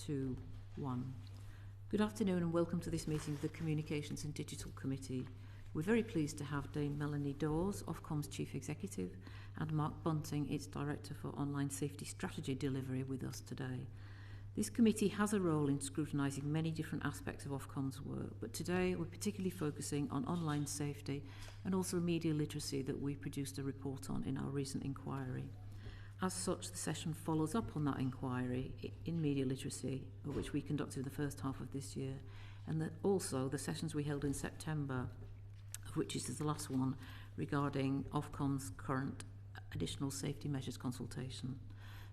2, 1. Good afternoon and welcome to this meeting of the Communications and Digital Committee. We're very pleased to have Dame Melanie Dawes, Ofcom's Chief Executive, and Mark Bunting, its Director for Online Safety Strategy Delivery, with us today. This committee has a role in scrutinising many different aspects of Ofcom's work, but today we're particularly focusing on online safety and also media literacy that we produced a report on in our recent inquiry. As such, the session follows up on that inquiry in media literacy, which we conducted in the first half of this year, and also the sessions we held in September, of which is the last one, regarding Ofcom's current additional safety measures consultation.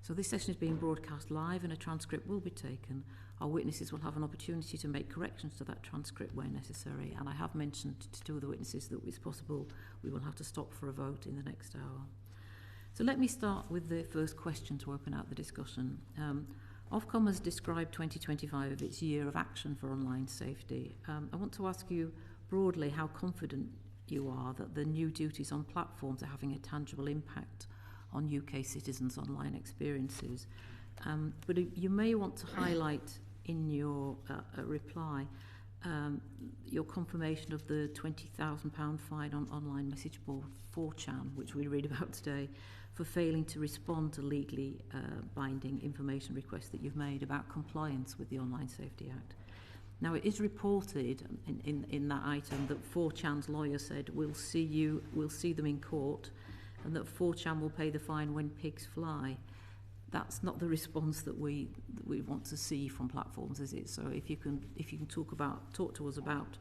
So this session is being broadcast live and a transcript will be taken. Our witnesses will have an opportunity to make corrections to that transcript where necessary, and I have mentioned to two of the witnesses that it's possible we will have to stop for a vote in the next hour. So let me start with the first question to open out the discussion. Ofcom has described 2025 as its year of action for online safety. I want to ask you broadly how confident you are that the new duties on platforms are having a tangible impact on UK citizens' online experiences. But you may want to highlight in your reply your confirmation of the £20,000 fine on online message board 4chan, which we read about today, for failing to respond to legally binding information requests that you've made about compliance with the Online Safety Act. Now, it is reported in that item that 4chan's lawyer said, we'll see them in court, and that 4chan will pay the fine when pigs fly. That's not the response that we want to see from platforms, is it? So if you can talk to us about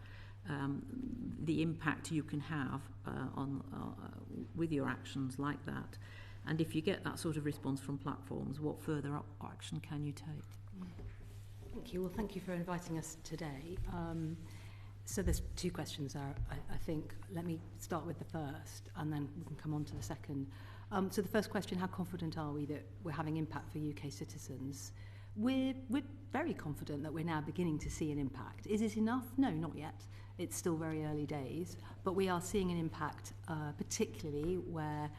the impact you can have with your actions like that, and if you get that sort of response from platforms, what further action can you take? Thank you. Well, thank you for inviting us today. So there's two questions there, I think. Let me start with the first, and then we can come on to the second. So the first question, how confident are we that we're having impact for UK citizens? We're very confident that we're now beginning to see an impact. Is it enough? No, not yet. It's still very early days, but we are seeing an impact, particularly where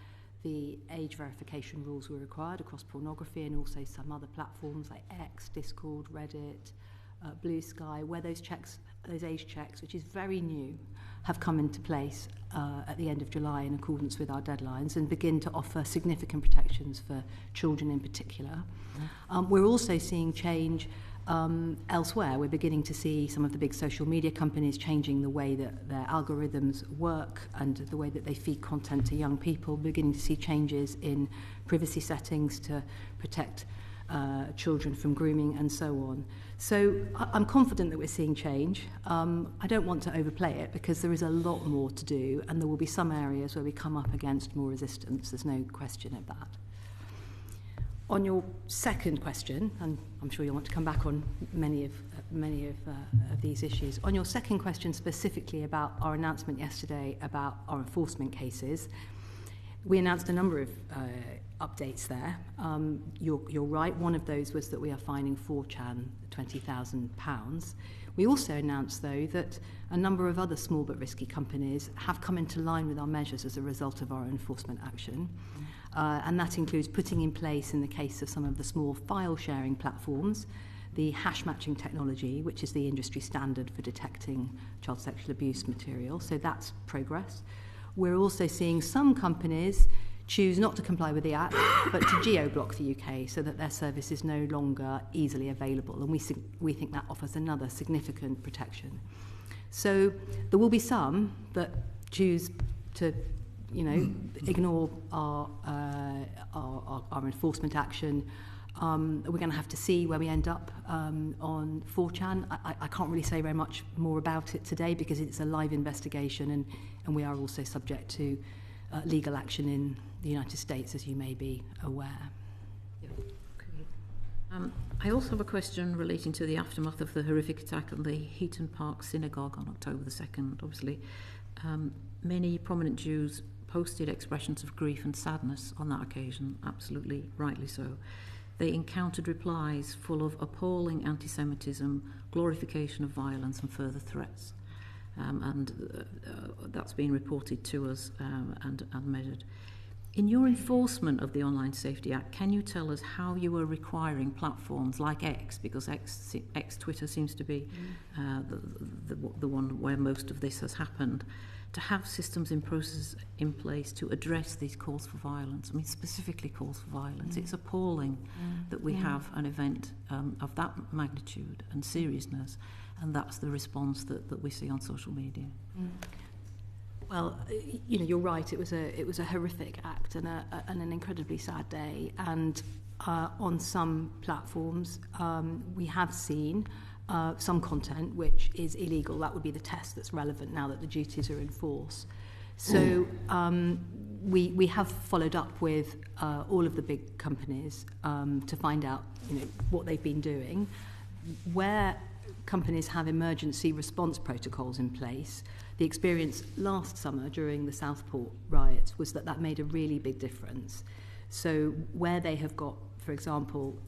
the age verification rules were required across pornography and also some other platforms like X, Discord, Reddit, Blue Sky, where those age checks, which is very new, have come into place at the end of July in accordance with our deadlines and begin to offer significant protections for children in particular. We're also seeing change elsewhere. We're beginning to see some of the big social media companies changing the way that their algorithms work and the way that they feed content to young people, beginning to see changes in privacy settings to protect children from grooming and so on. So I'm confident that we're seeing change. I don't want to overplay it because there is a lot more to do, and there will be some areas where we come up against more resistance. There's no question of that. On your second question, and I'm sure you'll want to come back on many of these issues. On your second question specifically about our announcement yesterday about our enforcement cases, we announced a number of updates there. You're right. One of those was that we are fining 4chan £20,000. We also announced, though, that a number of other small but risky companies have come into line with our measures as a result of our enforcement action. And that includes putting in place, in the case of some of the small file-sharing platforms, the hash matching technology, which is the industry standard for detecting child sexual abuse material. So that's progress. We're also seeing some companies choose not to comply with the Act, but to geo-block the UK so that their service is no longer easily available. And we think that offers another significant protection. So there will be some that choose to, ignore our enforcement action. We're going to have to see where we end up on 4chan. I can't really say very much more about it today because it's a live investigation, and we are also subject to legal action in the United States, as you may be aware. I also have a question relating to the aftermath of the horrific attack on the Heaton Park Synagogue on October the 2nd. Obviously, many prominent Jews posted expressions of grief and sadness on that occasion, absolutely rightly so. They encountered replies full of appalling anti-Semitism, glorification of violence and further threats. And that's been reported to us and measured. In your enforcement of the Online Safety Act, can you tell us how you are requiring platforms like X, because X Twitter seems to be the one where most of this has happened, to have systems and processes in place to address these calls for violence? I mean, specifically calls for violence. It's appalling that we have an event of that magnitude and seriousness, and that's the response that we see on social media. Well, you're right. It was a horrific act and an incredibly sad day. And on some platforms, we have seen some content which is illegal. That would be the test that's relevant now that the duties are in force. So we have followed up with all of the big companies to find out, what they've been doing. Where companies have emergency response protocols in place, the experience last summer during the Southport riots was that made a really big difference. So where they have got, for example,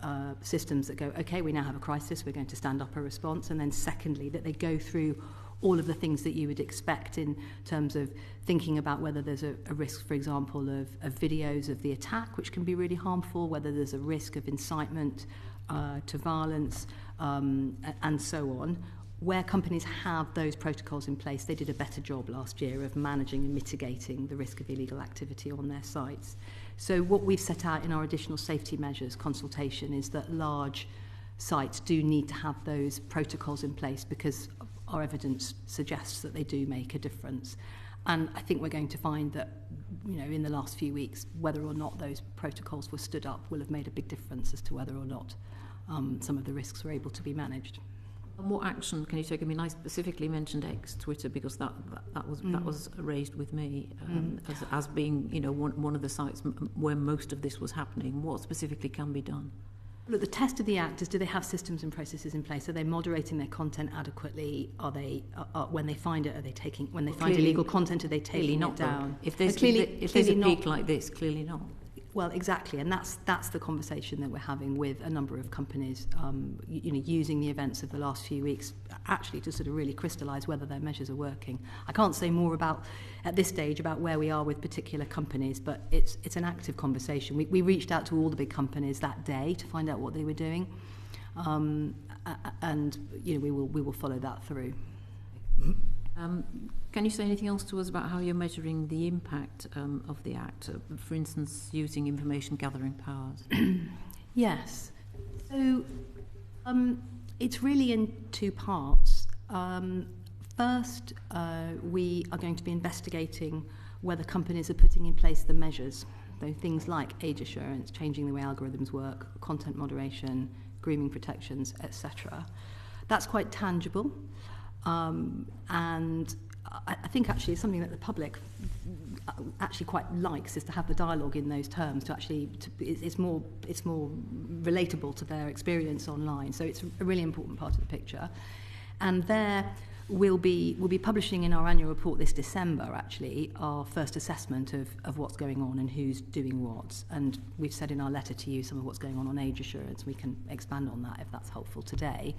systems that go, okay, we now have a crisis, we're going to stand up a response, and then secondly, that they go through all of the things that you would expect in terms of thinking about whether there's a risk, for example, of videos of the attack, which can be really harmful, whether there's a risk of incitement to violence, and so on. Where companies have those protocols in place, they did a better job last year of managing and mitigating the risk of illegal activity on their sites. So what we've set out in our additional safety measures consultation is that large sites do need to have those protocols in place because our evidence suggests that they do make a difference. And I think we're going to find that, in the last few weeks, whether or not those protocols were stood up will have made a big difference as to whether or not some of the risks were able to be managed. And what action can you take? I mean, I specifically mentioned X Twitter because that was raised with me as being one of the sites where most of this was happening. What specifically can be done? Look, the test of the Act is: do they have systems and processes in place? Are they moderating their content adequately? Are they when they find it? Are they taking when they find illegal content? Are they taking it down? If there's a peak like this, clearly not. Well, exactly, and that's the conversation that we're having with a number of companies, using the events of the last few weeks actually to sort of really crystallise whether their measures are working. I can't say more at this stage about where we are with particular companies, but it's an active conversation. We reached out to all the big companies that day to find out what they were doing, and we will follow that through. Can you say anything else to us about how you're measuring the impact of the Act, for instance, using information gathering powers? Yes. So it's really in two parts. First, we are going to be investigating whether companies are putting in place the measures, so things like age assurance, changing the way algorithms work, content moderation, grooming protections, etc. That's quite tangible. And I think actually something that the public actually quite likes is to have the dialogue in those terms. It's more relatable to their experience online. So it's a really important part of the picture. And there we'll be publishing in our annual report this December actually our first assessment of what's going on and who's doing what. And we've said in our letter to you some of what's going on age assurance. We can expand on that if that's helpful today.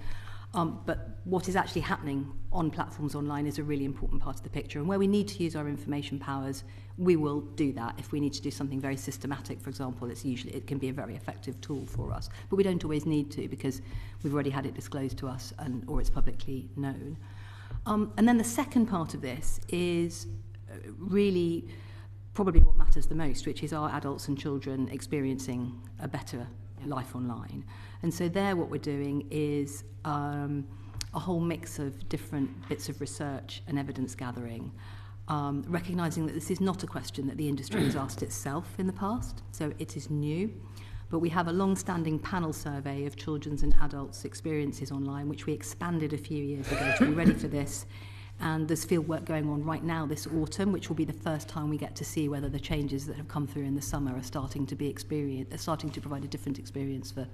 But what is actually happening on platforms online is a really important part of the picture. And where we need to use our information powers, we will do that. If we need to do something very systematic, for example, it can be a very effective tool for us. But we don't always need to because we've already had it disclosed to us or it's publicly known. And then the second part of this is really probably what matters the most, which is our adults and children experiencing a better life online. And so there what we're doing is a whole mix of different bits of research and evidence gathering, recognising that this is not a question that the industry has asked itself in the past, so it is new. But we have a long-standing panel survey of children's and adults' experiences online, which we expanded a few years ago to be ready for this. And there's fieldwork going on right now this autumn, which will be the first time we get to see whether the changes that have come through in the summer are starting to provide a different experience for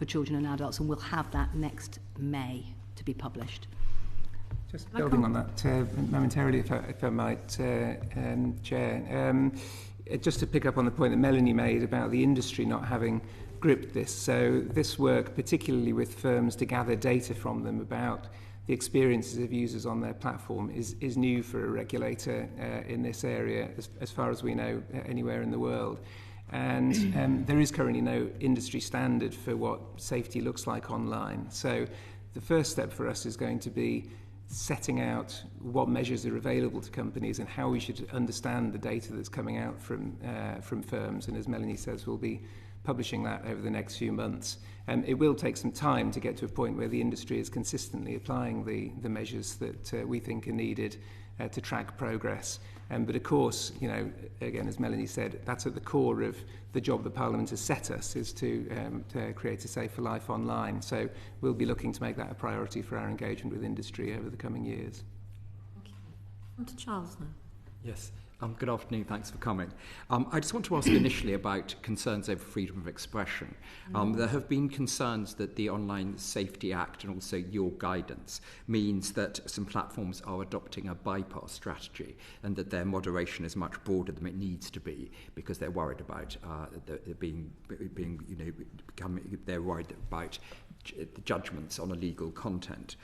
children and adults, and we'll have that next May to be published. Just building on that momentarily, if I might, Chair. Just to pick up on the point that Melanie made about the industry not having gripped this. So this work, particularly with firms to gather data from them about the experiences of users on their platform, is new for a regulator in this area, as far as we know, anywhere in the world. And there is currently no industry standard for what safety looks like online. So the first step for us is going to be setting out what measures are available to companies and how we should understand the data that's coming out from firms. And as Melanie says, we'll be publishing that over the next few months. It will take some time to get to a point where the industry is consistently applying the measures that we think are needed to track progress. But of course, you know, again, as Melanie said, that's at the core of the job that Parliament has set us, is to create a safer life online. So we'll be looking to make that a priority for our engagement with industry over the coming years. Thank you. On to Charles now. Yes. Good afternoon, thanks for coming. I just want to ask initially about concerns over freedom of expression. There have been concerns that the Online Safety Act and also your guidance means that some platforms are adopting a bypass strategy and that their moderation is much broader than it needs to be because they're worried about they're worried about judgments on illegal content.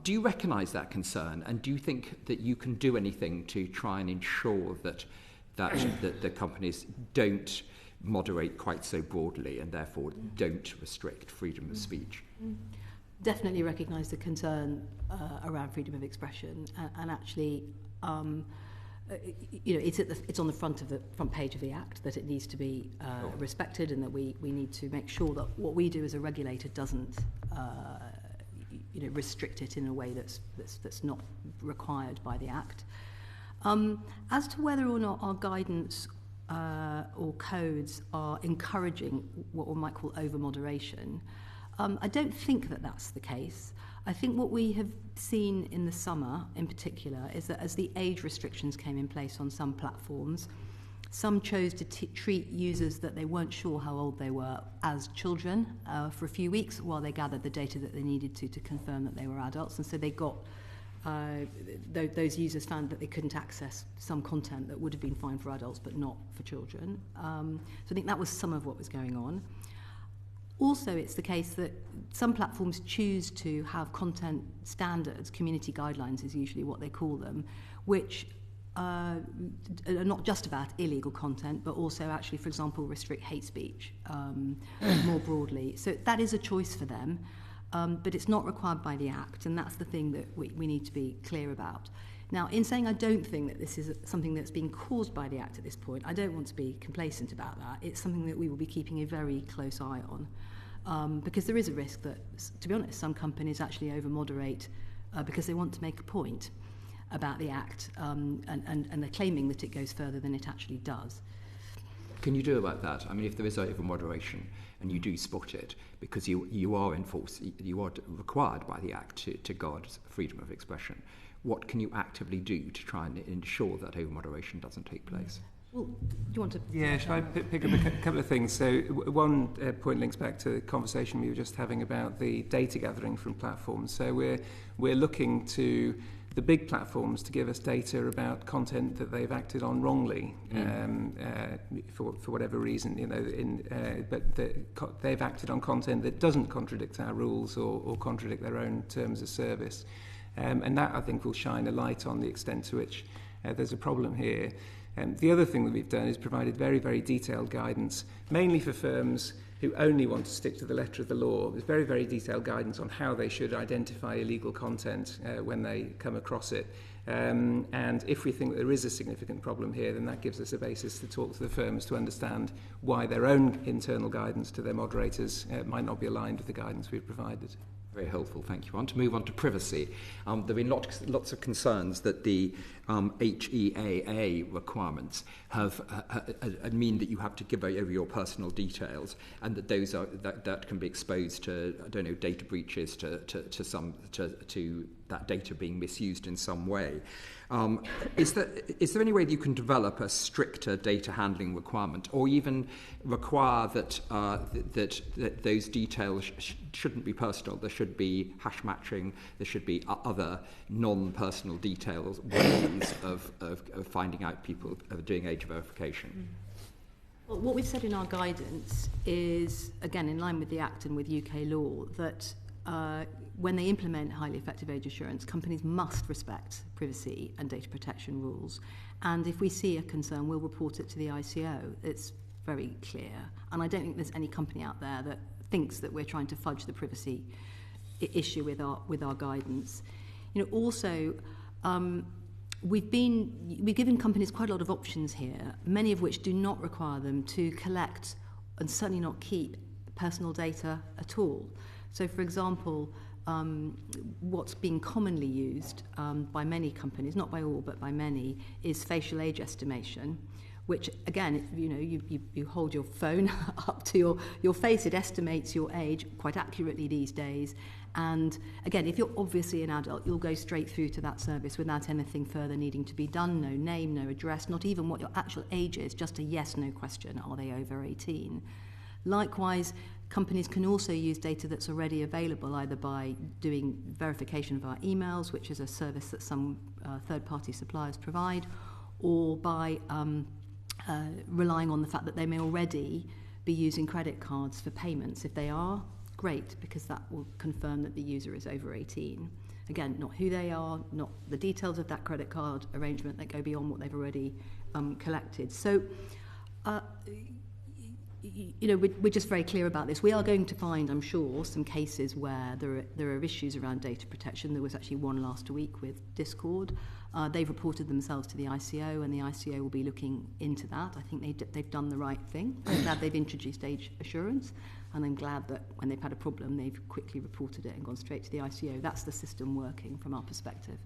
Do you recognise that concern, and do you think that you can do anything to try and ensure that the companies don't moderate quite so broadly and therefore don't restrict freedom of speech? Definitely recognise the concern around freedom of expression, and actually, you know, it's on the front page of the Act that it needs to be respected, and that we need to make sure that what we do as a regulator doesn't restrict it in a way that's not required by the Act. As to whether or not our guidance or codes are encouraging what we might call over-moderation, I don't think that that's the case. I think what we have seen in the summer, in particular, is that as the age restrictions came in place on some platforms, some chose to treat users that they weren't sure how old they were as children for a few weeks while they gathered the data that they needed to confirm that they were adults. And so they got, those users found that they couldn't access some content that would have been fine for adults but not for children. So I think that was some of what was going on. Also, it's the case that some platforms choose to have content standards, community guidelines is usually what they call them, which are not just about illegal content, but also actually, for example, restrict hate speech more broadly. So that is a choice for them, but it's not required by the Act, and that's the thing that we need to be clear about. Now, in saying I don't think that this is something that's being caused by the Act at this point, I don't want to be complacent about that. It's something that we will be keeping a very close eye on, because there is a risk that, to be honest, some companies actually over-moderate because they want to make a point about the Act, and they're claiming that it goes further than it actually does. Can you do about that? I mean, if there is over-moderation and you do spot it, because you are required by the Act to guard freedom of expression, what can you actively do to try and ensure that over-moderation doesn't take place? Well, do you want to... Yeah, shall I pick up a couple of things? So one point links back to the conversation we were just having about the data gathering from platforms. So we're looking to the big platforms to give us data about content that they've acted on wrongly, for whatever reason, you know, but they've acted on content that doesn't contradict our rules or contradict their own terms of service. And that, I think, will shine a light on the extent to which there's a problem here. The other thing that we've done is provided very, very detailed guidance, mainly for firms who only want to stick to the letter of the law. There's very, very detailed guidance on how they should identify illegal content when they come across it. And if we think that there is a significant problem here, then that gives us a basis to talk to the firms to understand why their own internal guidance to their moderators might not be aligned with the guidance we've provided. Very helpful, thank you. I want to move on to privacy. There have been lots of concerns that the HEAA requirements mean that you have to give over your personal details, and that those that can be exposed to, I don't know, data breaches, to that data being misused in some way. Is there any way that you can develop a stricter data handling requirement, or even require that those details shouldn't be personal? There should be hash matching. There should be other non-personal details, ways of finding out people, of doing age verification. Well, what we've said in our guidance is, again, in line with the Act and with UK law, that when they implement highly effective age assurance, companies must respect privacy and data protection rules. And if we see a concern, we'll report it to the ICO. It's very clear. And I don't think there's any company out there that thinks that we're trying to fudge the privacy issue with our guidance. You know, also, we've given companies quite a lot of options here, many of which do not require them to collect and certainly not keep personal data at all. So, for example, what's being commonly used by many companies, not by all, but by many, is facial age estimation, which, again, you know, you hold your phone up to your face, it estimates your age quite accurately these days. And again, if you're obviously an adult, you'll go straight through to that service without anything further needing to be done, no name, no address, not even what your actual age is, just a yes-no question, are they over 18? Likewise, companies can also use data that's already available, either by doing verification via emails, which is a service that some third-party suppliers provide, or by relying on the fact that they may already be using credit cards for payments. If they are, great, because that will confirm that the user is over 18. Again, not who they are, not the details of that credit card arrangement that go beyond what they've already collected. So, you know, we're just very clear about this. We are going to find, I'm sure, some cases where there are issues around data protection. There was actually one last week with Discord. They've reported themselves to the ICO, and the ICO will be looking into that. I think they've done the right thing. I'm glad they've introduced age assurance, and I'm glad that when they've had a problem, they've quickly reported it and gone straight to the ICO. That's the system working from our perspective.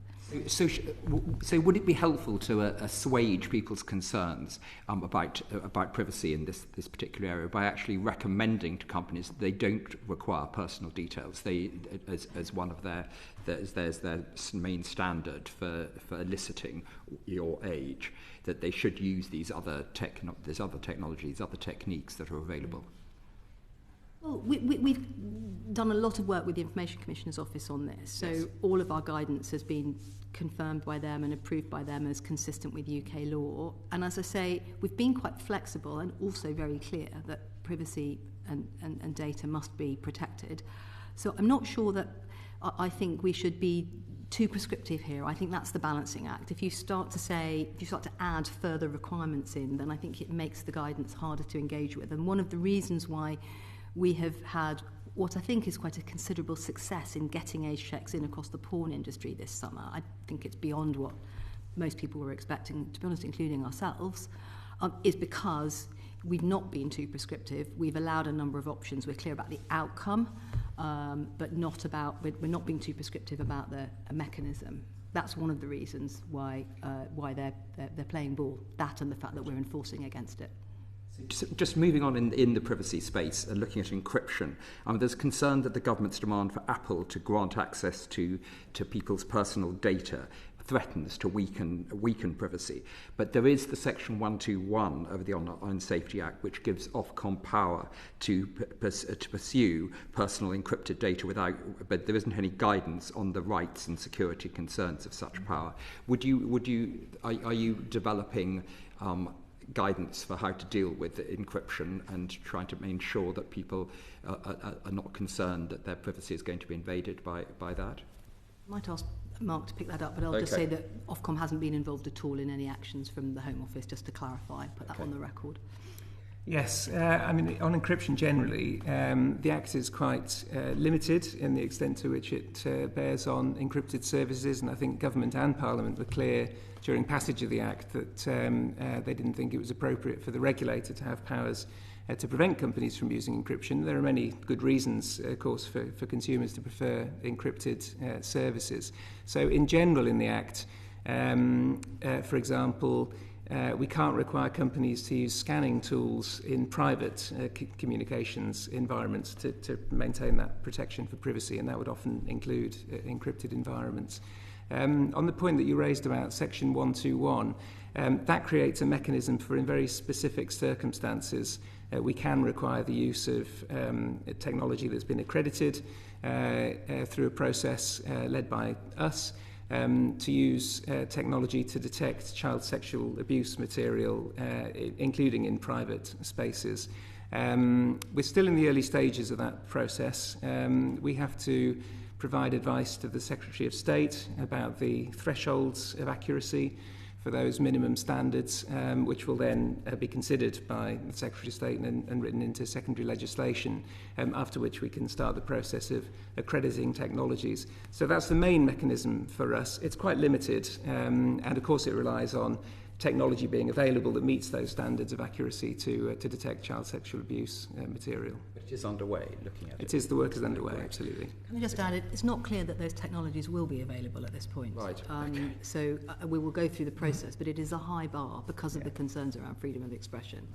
So would it be helpful to assuage people's concerns about privacy in this particular area by actually recommending to companies that they don't require personal details? They, as one of their main standard for eliciting your age, that they should use these other technologies, other techniques that are available. Well, we've done a lot of work with the Information Commissioner's Office on this. So yes, all of our guidance has been confirmed by them and approved by them as consistent with UK law. And as I say, we've been quite flexible and also very clear that privacy and data must be protected. So I'm not sure that I think we should be too prescriptive here. I think that's the balancing act. If you start to add further requirements in, then I think it makes the guidance harder to engage with. And one of the reasons why we have had what I think is quite a considerable success in getting age checks in across the porn industry this summer. I think it's beyond what most people were expecting, to be honest, including ourselves, is because we've not been too prescriptive. We've allowed a number of options. We're clear about the outcome, but we're not being too prescriptive about the mechanism. That's one of the reasons why they're playing ball, that and the fact that we're enforcing against it. Just moving on in the privacy space and looking at encryption, there's concern that the government's demand for Apple to grant access to people's personal data threatens to weaken privacy. But there is the Section 121 of the Online Safety Act, which gives Ofcom power to pursue personal encrypted data but there isn't any guidance on the rights and security concerns of such power. Are you developing guidance for how to deal with encryption and trying to ensure that people are not concerned that their privacy is going to be invaded by that? I might ask Mark to pick that up, but I'll just say that Ofcom hasn't been involved at all in any actions from the Home Office, just to clarify, put that on the record. Yes, on encryption generally, the Act is quite limited in the extent to which it bears on encrypted services, and I think Government and Parliament were clear during passage of the Act that they didn't think it was appropriate for the regulator to have powers to prevent companies from using encryption. There are many good reasons, of course, for consumers to prefer encrypted services. So in general in the Act, for example, we can't require companies to use scanning tools in private communications environments to maintain that protection for privacy, and that would often include encrypted environments. On the point that you raised about Section 121, that creates a mechanism for, in very specific circumstances, we can require the use of technology that's been accredited through a process led by us. to use technology to detect child sexual abuse material, including in private spaces. We're still in the early stages of that process. We have to provide advice to the Secretary of State about the thresholds of accuracy for those minimum standards, which will then be considered by the Secretary of State and written into secondary legislation, after which we can start the process of accrediting technologies. So that's the main mechanism for us. It's quite limited, and of course it relies on technology being available that meets those standards of accuracy to detect child sexual abuse material. But it is underway, looking at it. It is, the work is underway, absolutely. Can I just add, it's not clear that those technologies will be available at this point. Right, okay. So we will go through the process, but it is a high bar because of the concerns around freedom of expression.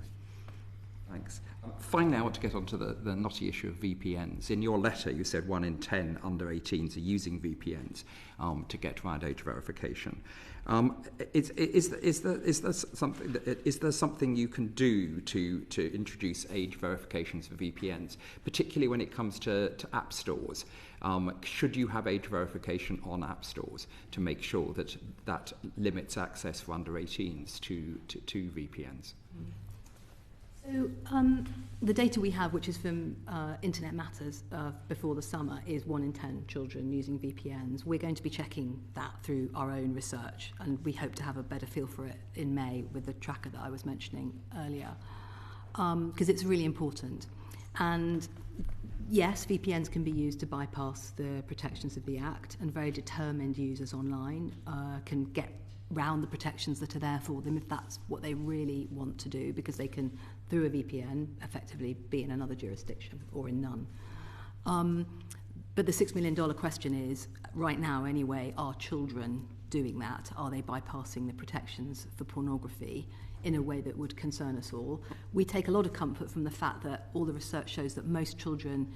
Thanks. Finally, I want to get onto the knotty issue of VPNs. In your letter, you said 1 in 10 under 18s are using VPNs to get around age verification. Is there something you can do to introduce age verifications for VPNs, particularly when it comes to app stores? Should you have age verification on app stores to make sure that limits access for under 18s to VPNs? So the data we have, which is from Internet Matters before the summer, is 1 in 10 children using VPNs. We're going to be checking that through our own research, and we hope to have a better feel for it in May with the tracker that I was mentioning earlier, because it's really important. And yes, VPNs can be used to bypass the protections of the Act, and very determined users online can get round the protections that are there for them if that's what they really want to do, because they can, through a VPN, effectively be in another jurisdiction or in none. But the $6 million question is, right now anyway, are children doing that? Are they bypassing the protections for pornography in a way that would concern us all? We take a lot of comfort from the fact that all the research shows that most children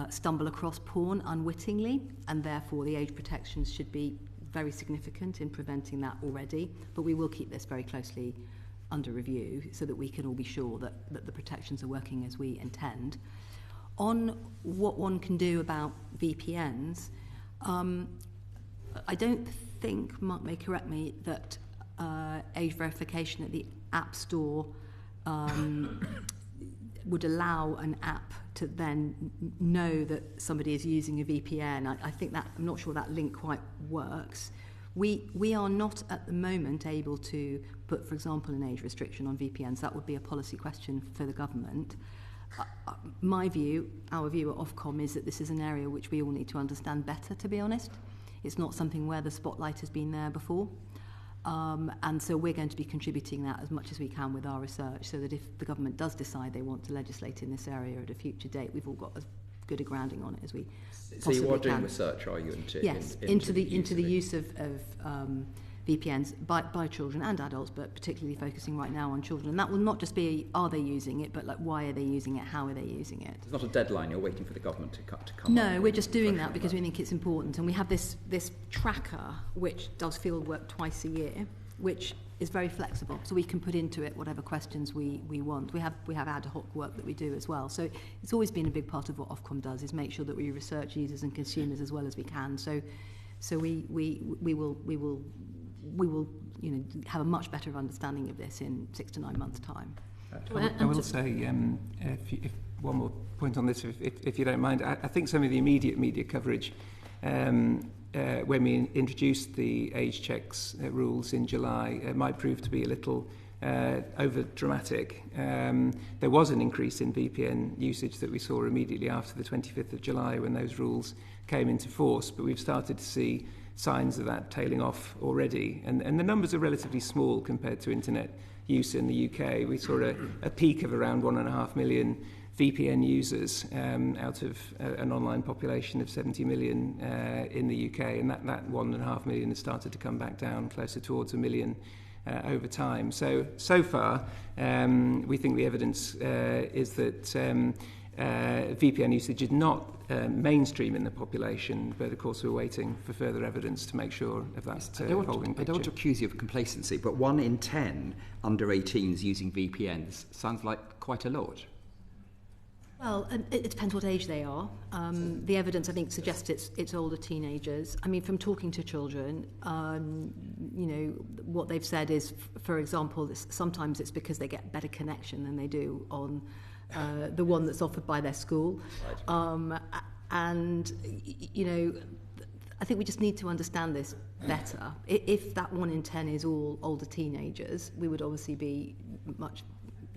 stumble across porn unwittingly, and therefore the age protections should be very significant in preventing that already, but we will keep this very closely under review so that we can all be sure that the protections are working as we intend. On what one can do about VPNs, I don't think, Mark may correct me, that age verification at the App Store would allow an app to then know that somebody is using a VPN. I think that, I'm not sure that link quite works. We are not at the moment able to put, for example, an age restriction on VPNs. That would be a policy question for the government. My view, our view at Ofcom, is that this is an area which we all need to understand better, to be honest. It's not something where the spotlight has been there before. And so we're going to be contributing that as much as we can with our research, so that if the government does decide they want to legislate in this area at a future date, we've all got as good a grounding on it as we possibly can. So you are doing research, are you, into the use of VPNs by children and adults, but particularly focusing right now on children. And that will not just be, are they using it, but like, why are they using it, how are they using it? It's not a deadline, you're waiting for the government to come No, we're just doing that because we think it's important. And we have this tracker, which does field work twice a year, which is very flexible, so we can put into it whatever questions we want. We have ad hoc work that we do as well. So it's always been a big part of what Ofcom does, is make sure that we research users and consumers as well as we can. So we will have a much better understanding of this in 6 to 9 months' time. I will say, if one more point on this, if you don't mind, I think some of the immediate media coverage, when we introduced the age checks rules in July, might prove to be a little over dramatic. There was an increase in VPN usage that we saw immediately after the 25th of July when those rules came into force, but we've started to see signs of that tailing off already, and the numbers are relatively small compared to internet use in the UK. We saw a peak of around 1.5 million VPN users out of an online population of 70 million in the UK, and that 1.5 million has started to come back down closer towards 1 million over time. So far, we think the evidence is that VPN usage is not mainstream in the population, but of course we're waiting for further evidence to make sure of that holding picture. I don't want to accuse you of complacency, but 1 in 10 under 18s using VPNs sounds like quite a lot. Well, it depends what age they are. The evidence, I think, suggests it's older teenagers. I mean, from talking to children, you know, what they've said is, for example, sometimes it's because they get better connection than they do on the one that's offered by their school. And, you know, I think we just need to understand this better. If that 1 in 10 is all older teenagers, we would obviously be much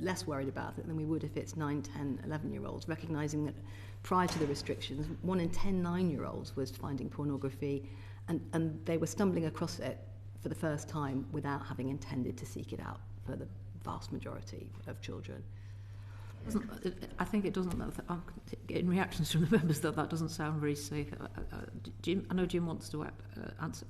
less worried about it than we would if it's 9, 10, 11-year-olds, recognising that prior to the restrictions, 1 in 10 9-year-olds was finding pornography, and they were stumbling across it for the first time without having intended to seek it out for the vast majority of children. I think it doesn't, I'm getting reactions from the members that doesn't sound very safe. Jim, I know Jim wants to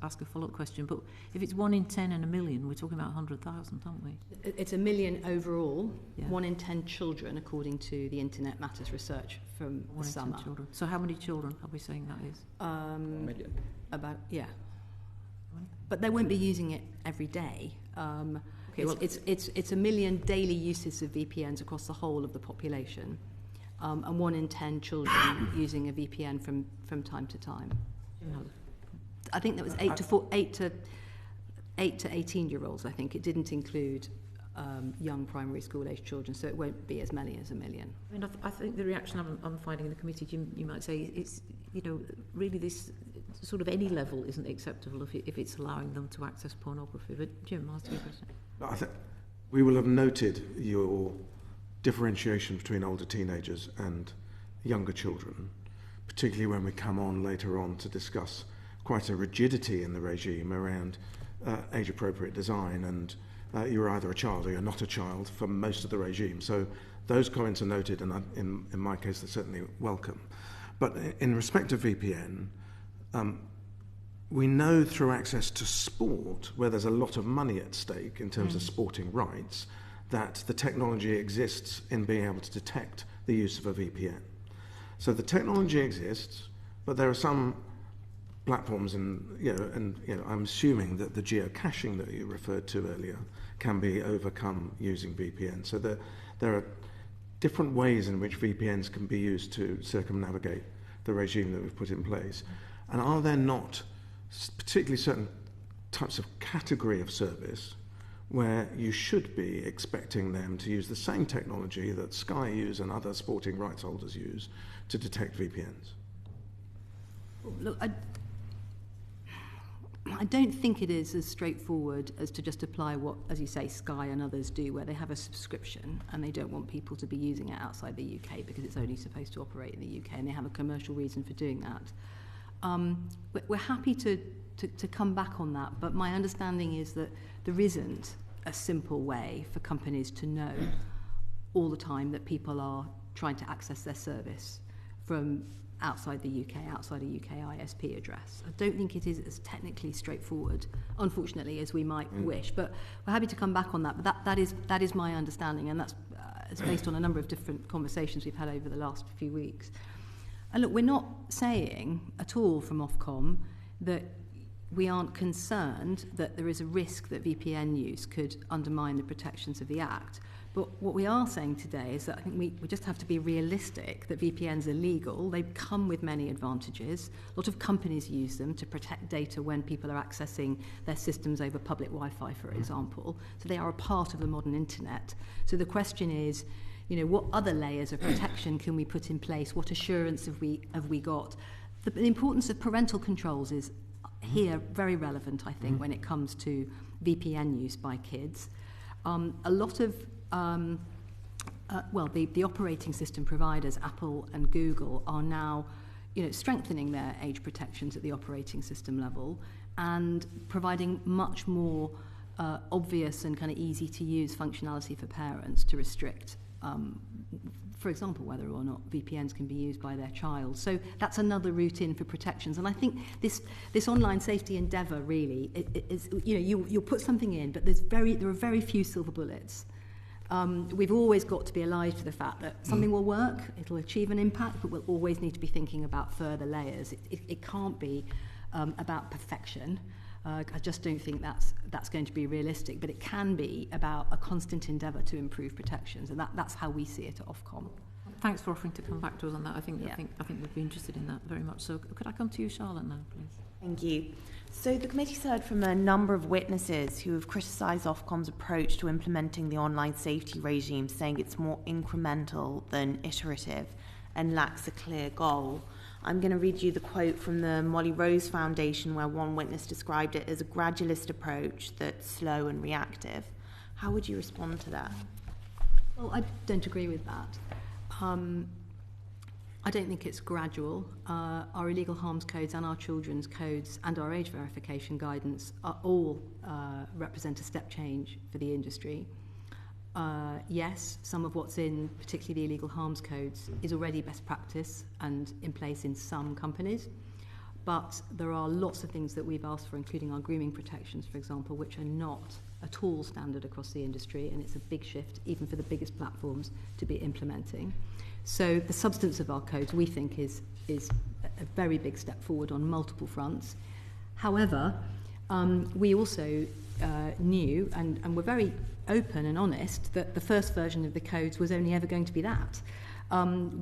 ask a follow-up question, but if it's 1 in 10 in a million, we're talking about 100,000, aren't we? It's 1 million overall, yeah. 1 in 10 children, according to the Internet Matters research from the summer. Children. So how many children are we saying that is? 1 million. About, yeah. But they won't be using it every day. Okay, well, it's 1 million daily uses of VPNs across the whole of the population, and 1 in 10 children using a VPN from time to time. I think that was 8 to 18-year-olds. I think it didn't include young primary school age children, so it won't be as many as 1 million. I mean, I think the reaction I'm finding in the committee, Jim, you might say, it's, you know, really this sort of any level isn't acceptable if it's allowing them to access pornography. But Jim, I'll ask you a question. I think we will have noted your differentiation between older teenagers and younger children, particularly when we come on later on to discuss quite a rigidity in the regime around age-appropriate design, and you're either a child or you're not a child for most of the regime. So those comments are noted, and in my case they're certainly welcome. But in respect of VPN, we know through access to sport, where there's a lot of money at stake in terms of sporting rights, that the technology exists in being able to detect the use of a VPN. So the technology exists, but there are some platforms, and I'm assuming that the geocaching that you referred to earlier can be overcome using VPN. So there are different ways in which VPNs can be used to circumnavigate the regime that we've put in place. And are there not particularly certain types of category of service where you should be expecting them to use the same technology that Sky use and other sporting rights holders use to detect VPNs? Look, I don't think it is as straightforward as to just apply what, as you say, Sky and others do, where they have a subscription and they don't want people to be using it outside the UK because it's only supposed to operate in the UK, and they have a commercial reason for doing that. We're happy to come back on that, but my understanding is that there isn't a simple way for companies to know all the time that people are trying to access their service from outside the UK, outside a UK ISP address. I don't think it is as technically straightforward, unfortunately, as we might wish, but we're happy to come back on that. But that is my understanding, and that's it's based on a number of different conversations we've had over the last few weeks. And look, we're not saying at all from Ofcom that we aren't concerned that there is a risk that VPN use could undermine the protections of the Act. But what we are saying today is that I think we just have to be realistic that VPNs are legal. They come with many advantages. A lot of companies use them to protect data when people are accessing their systems over public Wi-Fi, for example. So they are a part of the modern internet. So the question is, you know, what other layers of protection can we put in place? What assurance have we got? The importance of parental controls is here very relevant, I think, when it comes to VPN use by kids. A lot of the operating system providers, Apple and Google, are now, strengthening their age protections at the operating system level and providing much more obvious and kind of easy to use functionality for parents to restrict, for example, whether or not VPNs can be used by their child. So that's another route in for protections. And I think this online safety endeavour really is, you'll put something in, but there are very few silver bullets. We've always got to be alive to the fact that something will work, it'll achieve an impact, but we'll always need to be thinking about further layers. It can't be about perfection. I just don't think that's going to be realistic, but it can be about a constant endeavour to improve protections, and that's how we see it at Ofcom. thanks for offering to come back to us on that. I think Yeah. I think we'd be interested in that very much. So could I come to you, Charlotte, now, please? Thank you. So the committee's heard from a number of witnesses who have criticised Ofcom's approach to implementing the online safety regime, saying it's more incremental than iterative and lacks a clear goal. I'm going to read you the quote from the Molly Rose Foundation, where one witness described it as a gradualist approach that's slow and reactive. How would you respond to that? Well, I don't agree with that. I don't think it's gradual. Our illegal harms codes and our children's codes and our age verification guidance are all represent a step change for the industry. Yes, some of what's in particularly the illegal harms codes is already best practice and in place in some companies, but there are lots of things that we've asked for, including our grooming protections, for example, which are not at all standard across the industry, and it's a big shift, even for the biggest platforms, to be implementing. So the substance of our codes, we think, is a very big step forward on multiple fronts. However, we also knew and were very open and honest that the first version of the codes was only ever going to be that.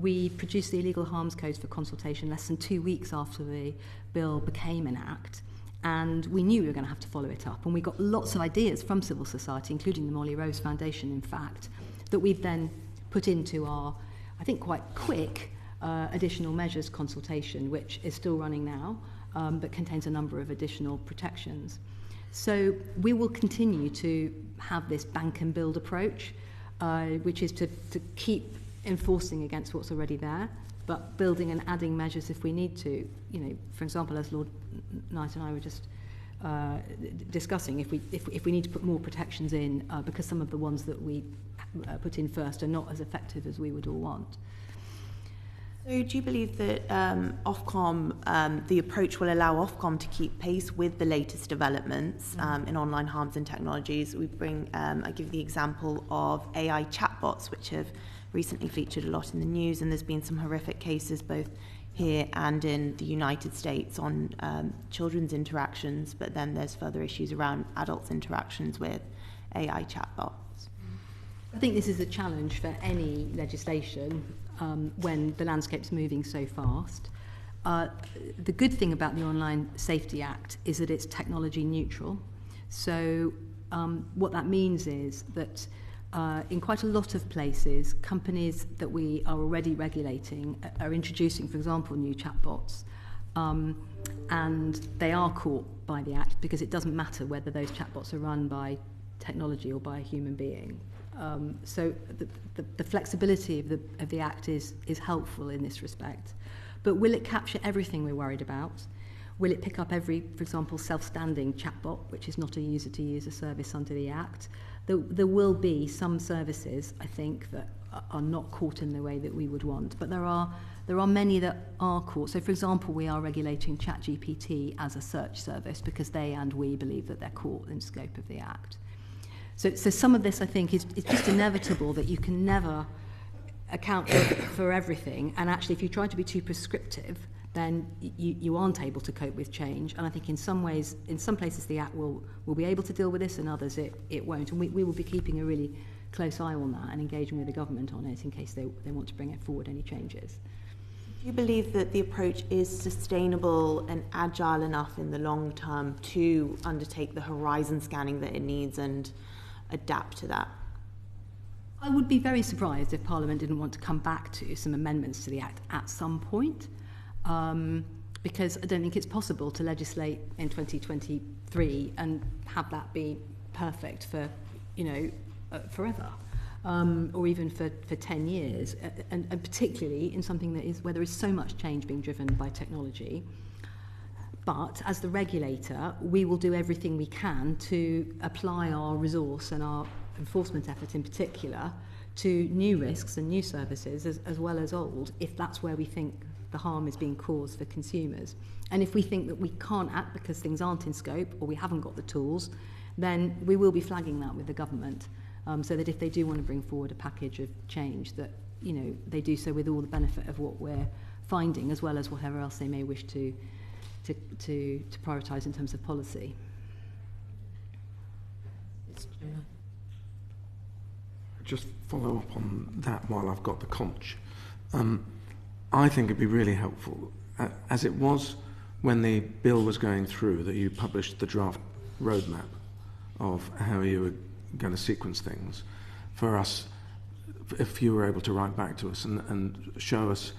We produced the illegal harms codes for consultation less than 2 weeks after the bill became an act, and we knew we were going to have to follow it up, and we got lots of ideas from civil society, including the Molly Rose Foundation, in fact, that we've then put into our, I think, quite quick additional measures consultation, which is still running now, but contains a number of additional protections. So we will continue to have this bank and build approach, which is to keep enforcing against what's already there, but building and adding measures if we need to. You know, for example, as Lord Knight and I were just discussing, if we need to put more protections in, because some of the ones that we put in first are not as effective as we would all want. So do you believe that Ofcom, the approach will allow Ofcom to keep pace with the latest developments in online harms and technologies? I give the example of AI chatbots, which have recently featured a lot in the news, and there's been some horrific cases both here and in the United States on children's interactions, but then there's further issues around adults' interactions with AI chatbots. I think this is a challenge for any legislation when the landscape's moving so fast. The good thing about the Online Safety Act is that it's technology neutral. So what that means is that in quite a lot of places, companies that we are already regulating are introducing, for example, new chatbots, and they are caught by the Act because it doesn't matter whether those chatbots are run by technology or by a human being. So the flexibility of the Act is helpful in this respect. But will it capture everything we're worried about? Will it pick up every, for example, self-standing chatbot, which is not a user-to-user service under the Act? There will be some services, I think, that are not caught in the way that we would want. But there are many that are caught. So, for example, we are regulating ChatGPT as a search service because they and we believe that they're caught in scope of the Act. So some of this, I think, is just inevitable, that you can never account for everything. And actually, if you try to be too prescriptive, then you aren't able to cope with change. And I think in some ways, in some places, the Act will be able to deal with this, and others it won't. And we will be keeping a really close eye on that and engaging with the government on it in case they want to bring it forward any changes. Do you believe that the approach is sustainable and agile enough in the long term to undertake the horizon scanning that it needs and adapt to that? I would be very surprised if Parliament didn't want to come back to some amendments to the Act at some point, because I don't think it's possible to legislate in 2023 and have that be perfect for, forever, or even for 10 years, and particularly in something that is where there is so much change being driven by technology. But as the regulator, we will do everything we can to apply our resource and our enforcement effort in particular to new risks and new services as well as old, if that's where we think the harm is being caused for consumers. And if we think that we can't act because things aren't in scope or we haven't got the tools, then we will be flagging that with the government, so that if they do want to bring forward a package of change, that they do so with all the benefit of what we're finding, as well as whatever else they may wish to prioritise in terms of policy. Just follow up on that while I've got the conch. I think it'd be really helpful, as it was when the bill was going through, that you published the draft roadmap of how you were going to sequence things, for us, if you were able to write back to us and show us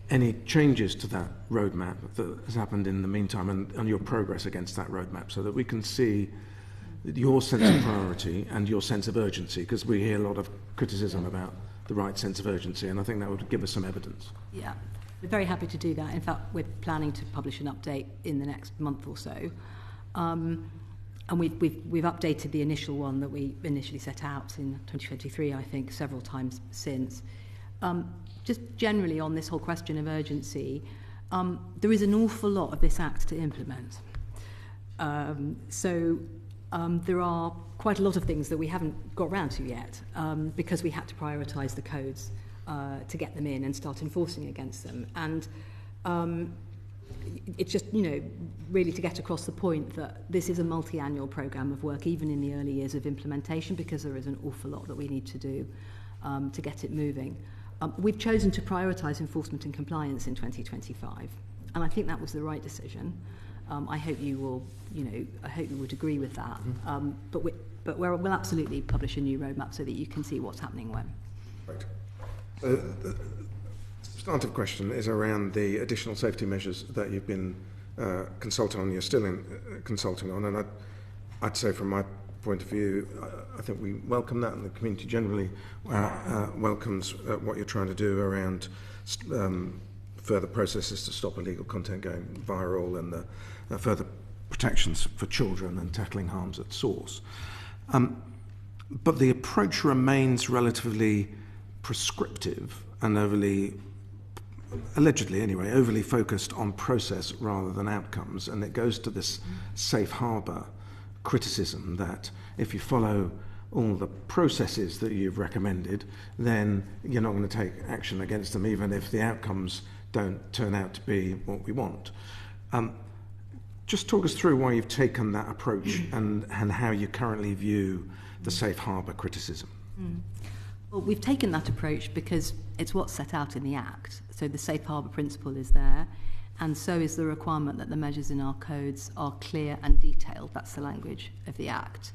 any changes to that roadmap that has happened in the meantime, and your progress against that roadmap, so that we can see your sense of priority and your sense of urgency, because we hear a lot of criticism about the right sense of urgency, and I think that would give us some evidence. Yeah, we're very happy to do that. In fact, we're planning to publish an update in the next month or so. And we've updated the initial one that we initially set out in 2023, I think, several times since. Just generally on this whole question of urgency, there is an awful lot of this Act to implement. There are quite a lot of things that we haven't got round to yet, because we had to prioritise the codes to get them in and start enforcing against them. And it's just, really to get across the point that this is a multi-annual programme of work, even in the early years of implementation, because there is an awful lot that we need to do to get it moving. We've chosen to prioritise enforcement and compliance in 2025, and I think that was the right decision. I hope you will, I hope you would agree with that. But we'll absolutely publish a new roadmap so that you can see what's happening when. Right. The substantive question is around the additional safety measures that you've been consulting on, you're still consulting on, and I'd say from my point of view, I think we welcome that, and the community generally welcomes what you're trying to do around further processes to stop illegal content going viral, and the further protections for children and tackling harms at source. But the approach remains relatively prescriptive and allegedly anyway, overly focused on process rather than outcomes, and it goes to this safe harbour criticism that if you follow all the processes that you've recommended, then you're not going to take action against them, even if the outcomes don't turn out to be what we want. Just talk us through why you've taken that approach and how you currently view the safe harbour criticism. Well, we've taken that approach because it's what's set out in the Act. So the safe harbour principle is there, and so is the requirement that the measures in our codes are clear and detailed. That's the language of the Act.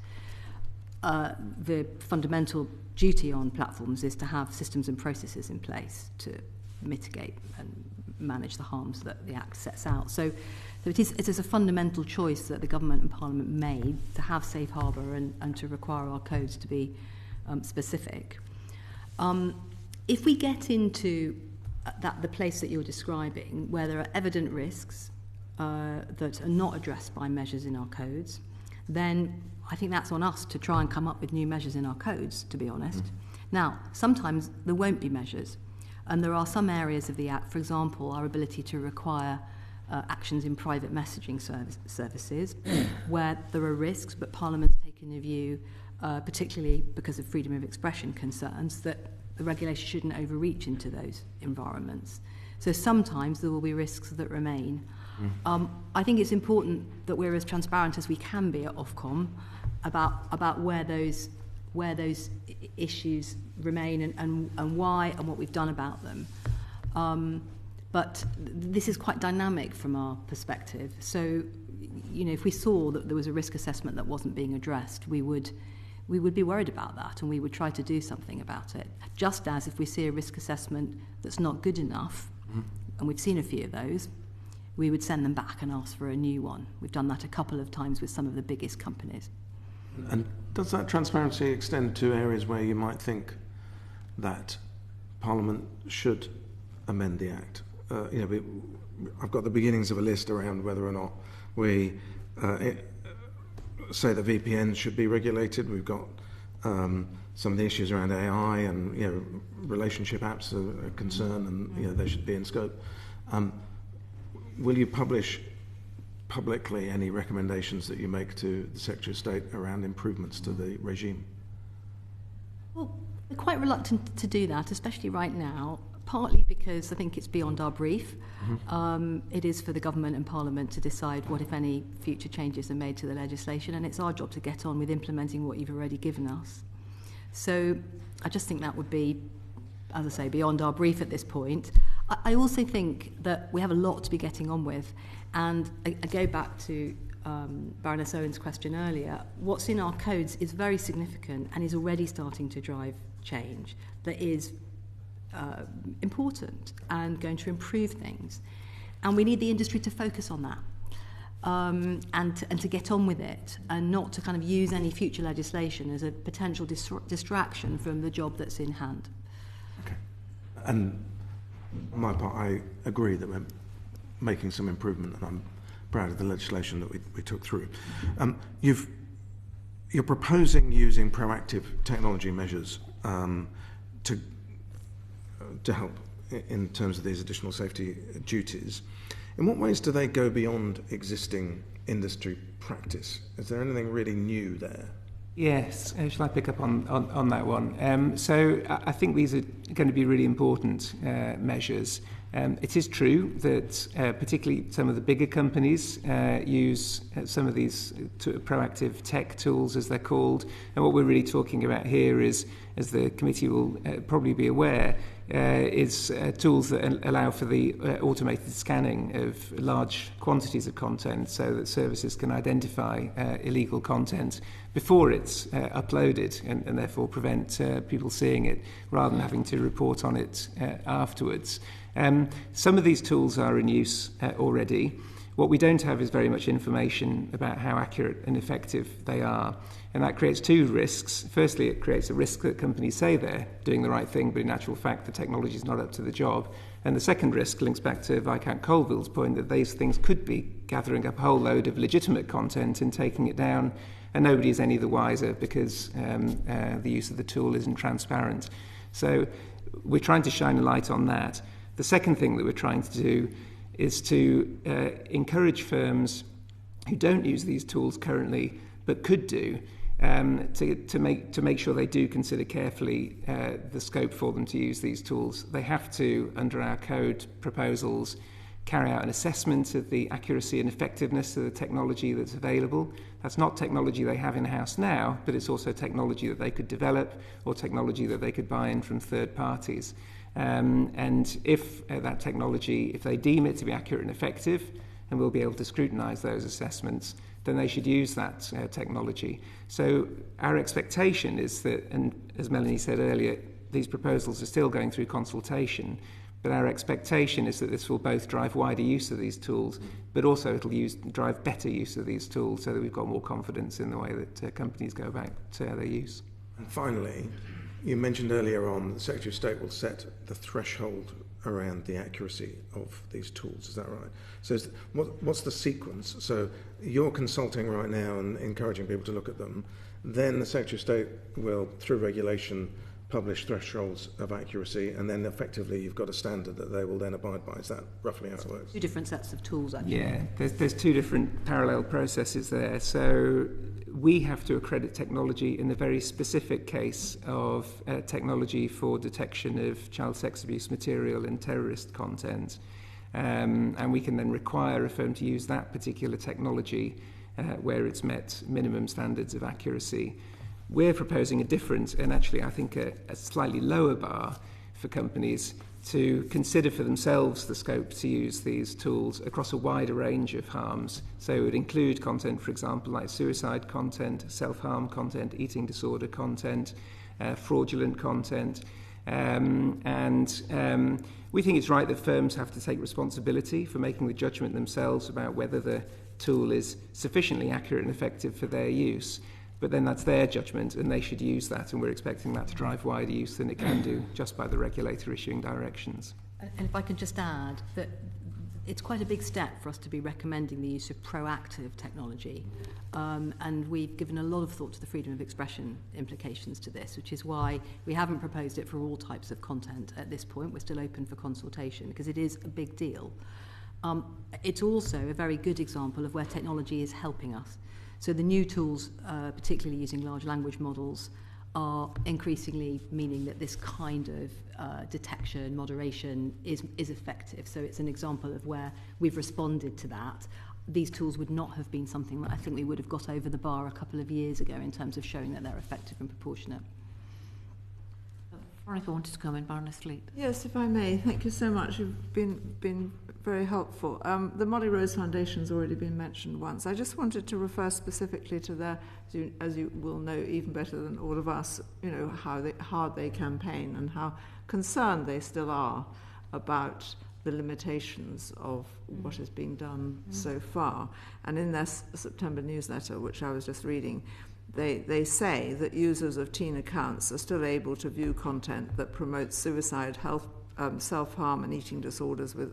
The fundamental duty on platforms is to have systems and processes in place to mitigate and manage the harms that the Act sets out. So it is a fundamental choice that the Government and Parliament made to have safe harbour and to require our codes to be specific. If we get into the place that you're describing, where there are evident risks that are not addressed by measures in our codes, then I think that's on us to try and come up with new measures in our codes, to be honest. Now, sometimes there won't be measures, and there are some areas of the Act, for example, our ability to require actions in private messaging services, where there are risks, but Parliament's taken a view, particularly because of freedom of expression concerns, that the regulation shouldn't overreach into those environments. So sometimes there will be risks that remain. I think it's important that we're as transparent as we can be at Ofcom about where those issues remain and why and what we've done about them. But this is quite dynamic from our perspective. So, if we saw that there was a risk assessment that wasn't being addressed, we would be worried about that, and we would try to do something about it. Just as if we see a risk assessment that's not good enough, and we've seen a few of those, we would send them back and ask for a new one. We've done that a couple of times with some of the biggest companies. And does that transparency extend to areas where you might think that Parliament should amend the Act? I've got the beginnings of a list around whether or not we say that VPNs should be regulated. We've got some of the issues around AI and relationship apps are a concern, and they should be in scope. Will you publish publicly any recommendations that you make to the Secretary of State around improvements to the regime? Well, we're quite reluctant to do that, especially right now, partly because I think it's beyond our brief. It is for the Government and Parliament to decide what, if any, future changes are made to the legislation, and it's our job to get on with implementing what you've already given us. So I just think that would be as I say, beyond our brief at this point. I also think that we have a lot to be getting on with, and I go back to Baroness Owen's question earlier. What's in our codes is very significant and is already starting to drive change that is important and going to improve things. And we need the industry to focus on that and to get on with it, and not to kind of use any future legislation as a potential distraction from the job that's in hand. Okay. And on my part, I agree that we're making some improvement, and I'm proud of the legislation that we took through. You're proposing using proactive technology measures to help in terms of these additional safety duties. In what ways do they go beyond existing industry practice? Is there anything really new there? Yes, shall I pick up on that one? So I think these are going to be really important measures. It is true that particularly some of the bigger companies use some of these proactive tech tools, as they're called. And what we're really talking about here is, as the committee will probably be aware, is tools that allow for the automated scanning of large quantities of content, so that services can identify illegal content before it's uploaded, and therefore prevent people seeing it rather than having to report on it afterwards. Some of these tools are in use already. What we don't have is very much information about how accurate and effective they are. And that creates two risks. Firstly, it creates a risk that companies say they're doing the right thing, but in actual fact, the technology is not up to the job. And the second risk links back to Viscount Colville's point that these things could be gathering up a whole load of legitimate content and taking it down, and nobody is any the wiser because the use of the tool isn't transparent. So we're trying to shine a light on that. The second thing that we're trying to do is to encourage firms who don't use these tools currently but could do to make sure they do consider carefully the scope for them to use these tools. They have to, under our code proposals, carry out an assessment of the accuracy and effectiveness of the technology that's available. That's not technology they have in-house now, but it's also technology that they could develop or technology that they could buy in from third parties. And if that technology, if they deem it to be accurate and effective, and we'll be able to scrutinise those assessments, then they should use that technology. So our expectation is that, and as Melanie said earlier, these proposals are still going through consultation, but our expectation is that this will both drive wider use of these tools, but also it'll drive better use of these tools so that we've got more confidence in the way that companies go about their use. And finally, you mentioned earlier on that the Secretary of State will set the threshold around the accuracy of these tools. Is that right? So what's the sequence? So you're consulting right now and encouraging people to look at them. Then the Secretary of State will, through regulation, publish thresholds of accuracy, and then effectively you've got a standard that they will then abide by. Is that roughly how it works? Two different sets of tools, actually. Yeah, there's two different parallel processes there. So we have to accredit technology in the very specific case of technology for detection of child sex abuse material and terrorist content. And we can then require a firm to use that particular technology where it's met minimum standards of accuracy. We're proposing a different, and actually I think a slightly lower bar for companies to consider for themselves the scope to use these tools across a wider range of harms. So it would include content, for example, like suicide content, self-harm content, eating disorder content, fraudulent content. And we think it's right that firms have to take responsibility for making the judgment themselves about whether the tool is sufficiently accurate and effective for their use. But then that's their judgment, and they should use that, and we're expecting that to drive wider use than it can do just by the regulator issuing directions. And if I could just add that it's quite a big step for us to be recommending the use of proactive technology, and we've given a lot of thought to the freedom of expression implications to this, which is why we haven't proposed it for all types of content at this point. We're still open for consultation because it is a big deal. It's also a very good example of where technology is helping us. So the new tools, particularly using large language models, are increasingly meaning that this kind of detection, moderation is effective. So it's an example of where we've responded to that. These tools would not have been something that I think we would have got over the bar a couple of years ago in terms of showing that they're effective and proportionate. Veronica wanted to come in, Baroness Fleet. Yes, if I may. Thank you so much. You've been very helpful. The Molly Rose Foundation has already been mentioned once. I just wanted to refer specifically to their, as you will know even better than all of us, how hard they campaign and how concerned they still are about the limitations of what is being done so far. And in their September newsletter, which I was just reading, they say that users of teen accounts are still able to view content that promotes suicide, health, self-harm and eating disorders with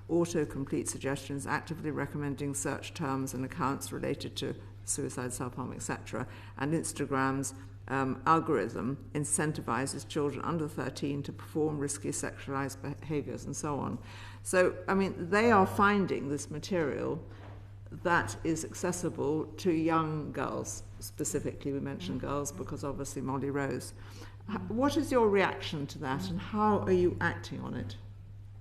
autocomplete suggestions, actively recommending search terms and accounts related to suicide, self-harm, etc. And Instagram's algorithm incentivizes children under 13 to perform risky sexualized behaviors and so on. So, I mean, they are finding this material that is accessible to young girls. Specifically, we mentioned girls because obviously Molly Rose. What is your reaction to that and how are you acting on it?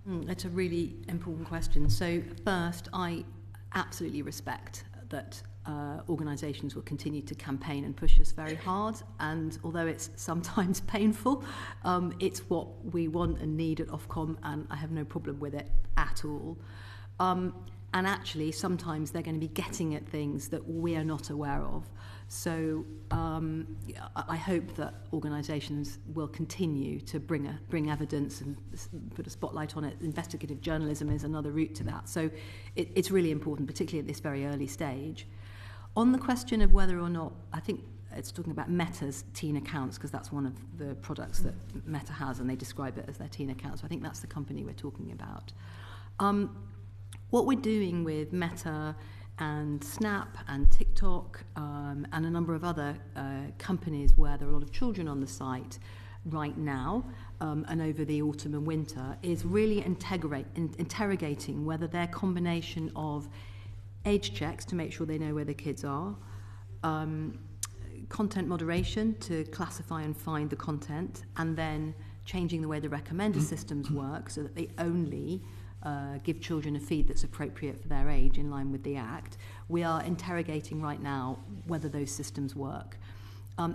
That's a really important question. So first, I absolutely respect that organisations will continue to campaign and push us very hard, and although it's sometimes painful, it's what we want and need at Ofcom, and I have no problem with it at all. And actually, sometimes they're going to be getting at things that we are not aware of. So I hope that organisations will continue to bring evidence and put a spotlight on it. Investigative journalism is another route to that. So it's really important, particularly at this very early stage. On the question of whether or not, I think it's talking about Meta's teen accounts, because that's one of the products that Meta has, and they describe it as their teen accounts. So I think that's the company we're talking about. What we're doing with Meta and Snap and TikTok and a number of other companies where there are a lot of children on the site right now and over the autumn and winter is really interrogating whether their combination of age checks to make sure they know where the kids are, content moderation to classify and find the content, and then changing the way the recommender systems work so that they only give children a feed that's appropriate for their age in line with the Act. We are interrogating right now whether those systems work.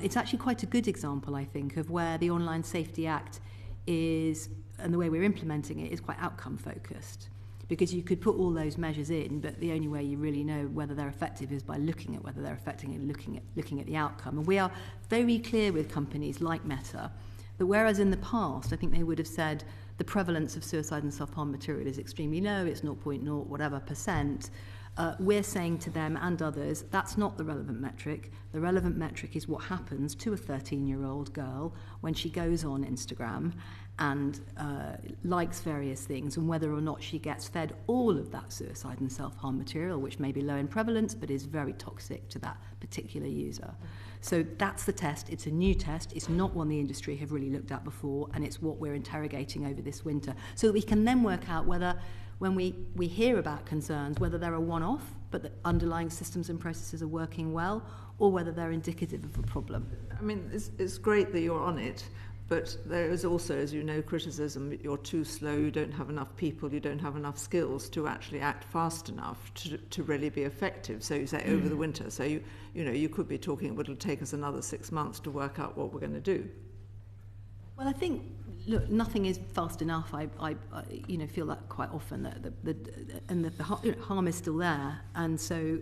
It's actually quite a good example, I think, of where the Online Safety Act is, and the way we're implementing it, is quite outcome focused. Because you could put all those measures in, but the only way you really know whether they're effective is by looking at whether they're effective and looking at the outcome. And we are very clear with companies like Meta that whereas in the past, I think they would have said the prevalence of suicide and self-harm material is extremely low, it's 0.0 whatever %, we're saying to them and others, that's not the relevant metric. The relevant metric is what happens to a 13-year-old girl when she goes on Instagram and likes various things, and whether or not she gets fed all of that suicide and self-harm material, which may be low in prevalence but is very toxic to that particular user. So that's the test. It's a new test. It's not one the industry have really looked at before, and it's what we're interrogating over this winter, so that we can then work out whether, when we hear about concerns, whether they're a one-off, but the underlying systems and processes are working well, or whether they're indicative of a problem. I mean, it's great that you're on it, but there is also, as you know, criticism. You're too slow, you don't have enough people, you don't have enough skills to actually act fast enough to really be effective. So you say over the winter. So you could be talking, it'll take us another 6 months to work out what we're going to do. Well, I think, look, nothing is fast enough. I feel that quite often, that the harm is still there, and so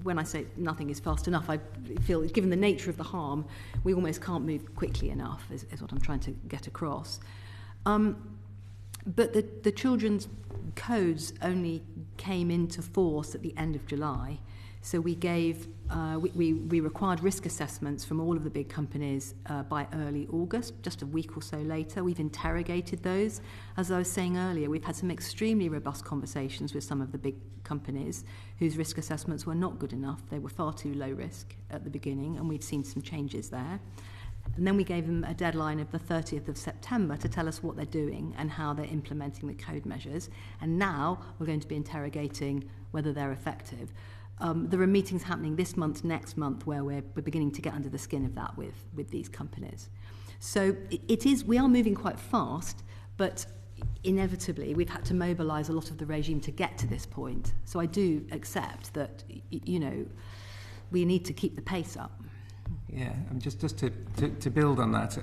when I say nothing is fast enough, I feel, given the nature of the harm, we almost can't move quickly enough, is what I'm trying to get across. But the children's codes only came into force at the end of July. So we gave, we required risk assessments from all of the big companies by early August, just a week or so later. We've interrogated those. As I was saying earlier, we've had some extremely robust conversations with some of the big companies whose risk assessments were not good enough. They were far too low risk at the beginning, and we'd seen some changes there. And then we gave them a deadline of the 30th of September to tell us what they're doing and how they're implementing the code measures. And now we're going to be interrogating whether they're effective. There are meetings happening this month, next month, where we're beginning to get under the skin of that with these companies. So we are moving quite fast, but inevitably we've had to mobilise a lot of the regime to get to this point. So I do accept that, we need to keep the pace up. Yeah, just to build on that,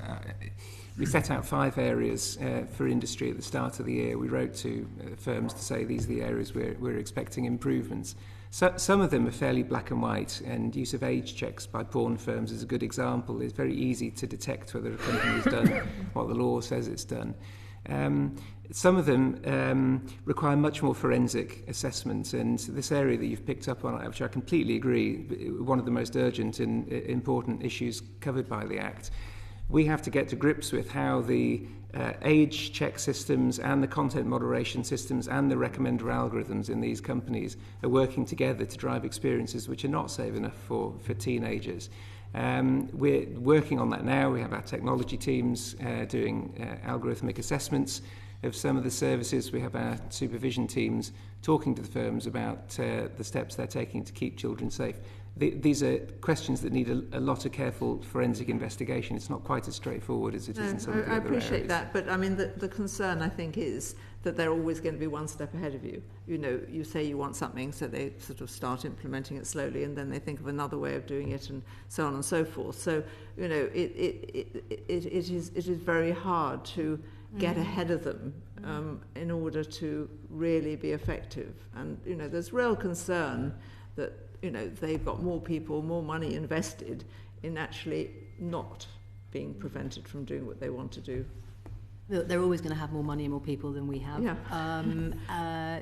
we set out 5 areas for industry at the start of the year. We wrote to firms to say these are the areas we're expecting improvements. So, some of them are fairly black and white, and use of age checks by porn firms is a good example. It's very easy to detect whether a company has done what the law says it's done. Some of them require much more forensic assessment, and this area that you've picked up on, which I completely agree, one of the most urgent and important issues covered by the Act. We have to get to grips with how the age check systems and the content moderation systems and the recommender algorithms in these companies are working together to drive experiences which are not safe enough for teenagers. We're working on that now. We have our technology teams doing algorithmic assessments of some of the services. We have our supervision teams talking to the firms about the steps they're taking to keep children safe. These are questions that need a lot of careful forensic investigation. It's not quite as straightforward as it is in some of the other areas. I appreciate that, but I mean the concern, I think, is that they're always going to be one step ahead of you. You know, you say you want something, so they sort of start implementing it slowly, and then they think of another way of doing it, and so on and so forth. So, you know, it is very hard to get ahead of them in order to really be effective. And, you know, there's real concern that, you know, they've got more people, more money invested in actually not being prevented from doing what they want to do. They're always going to have more money and more people than we have. Yeah.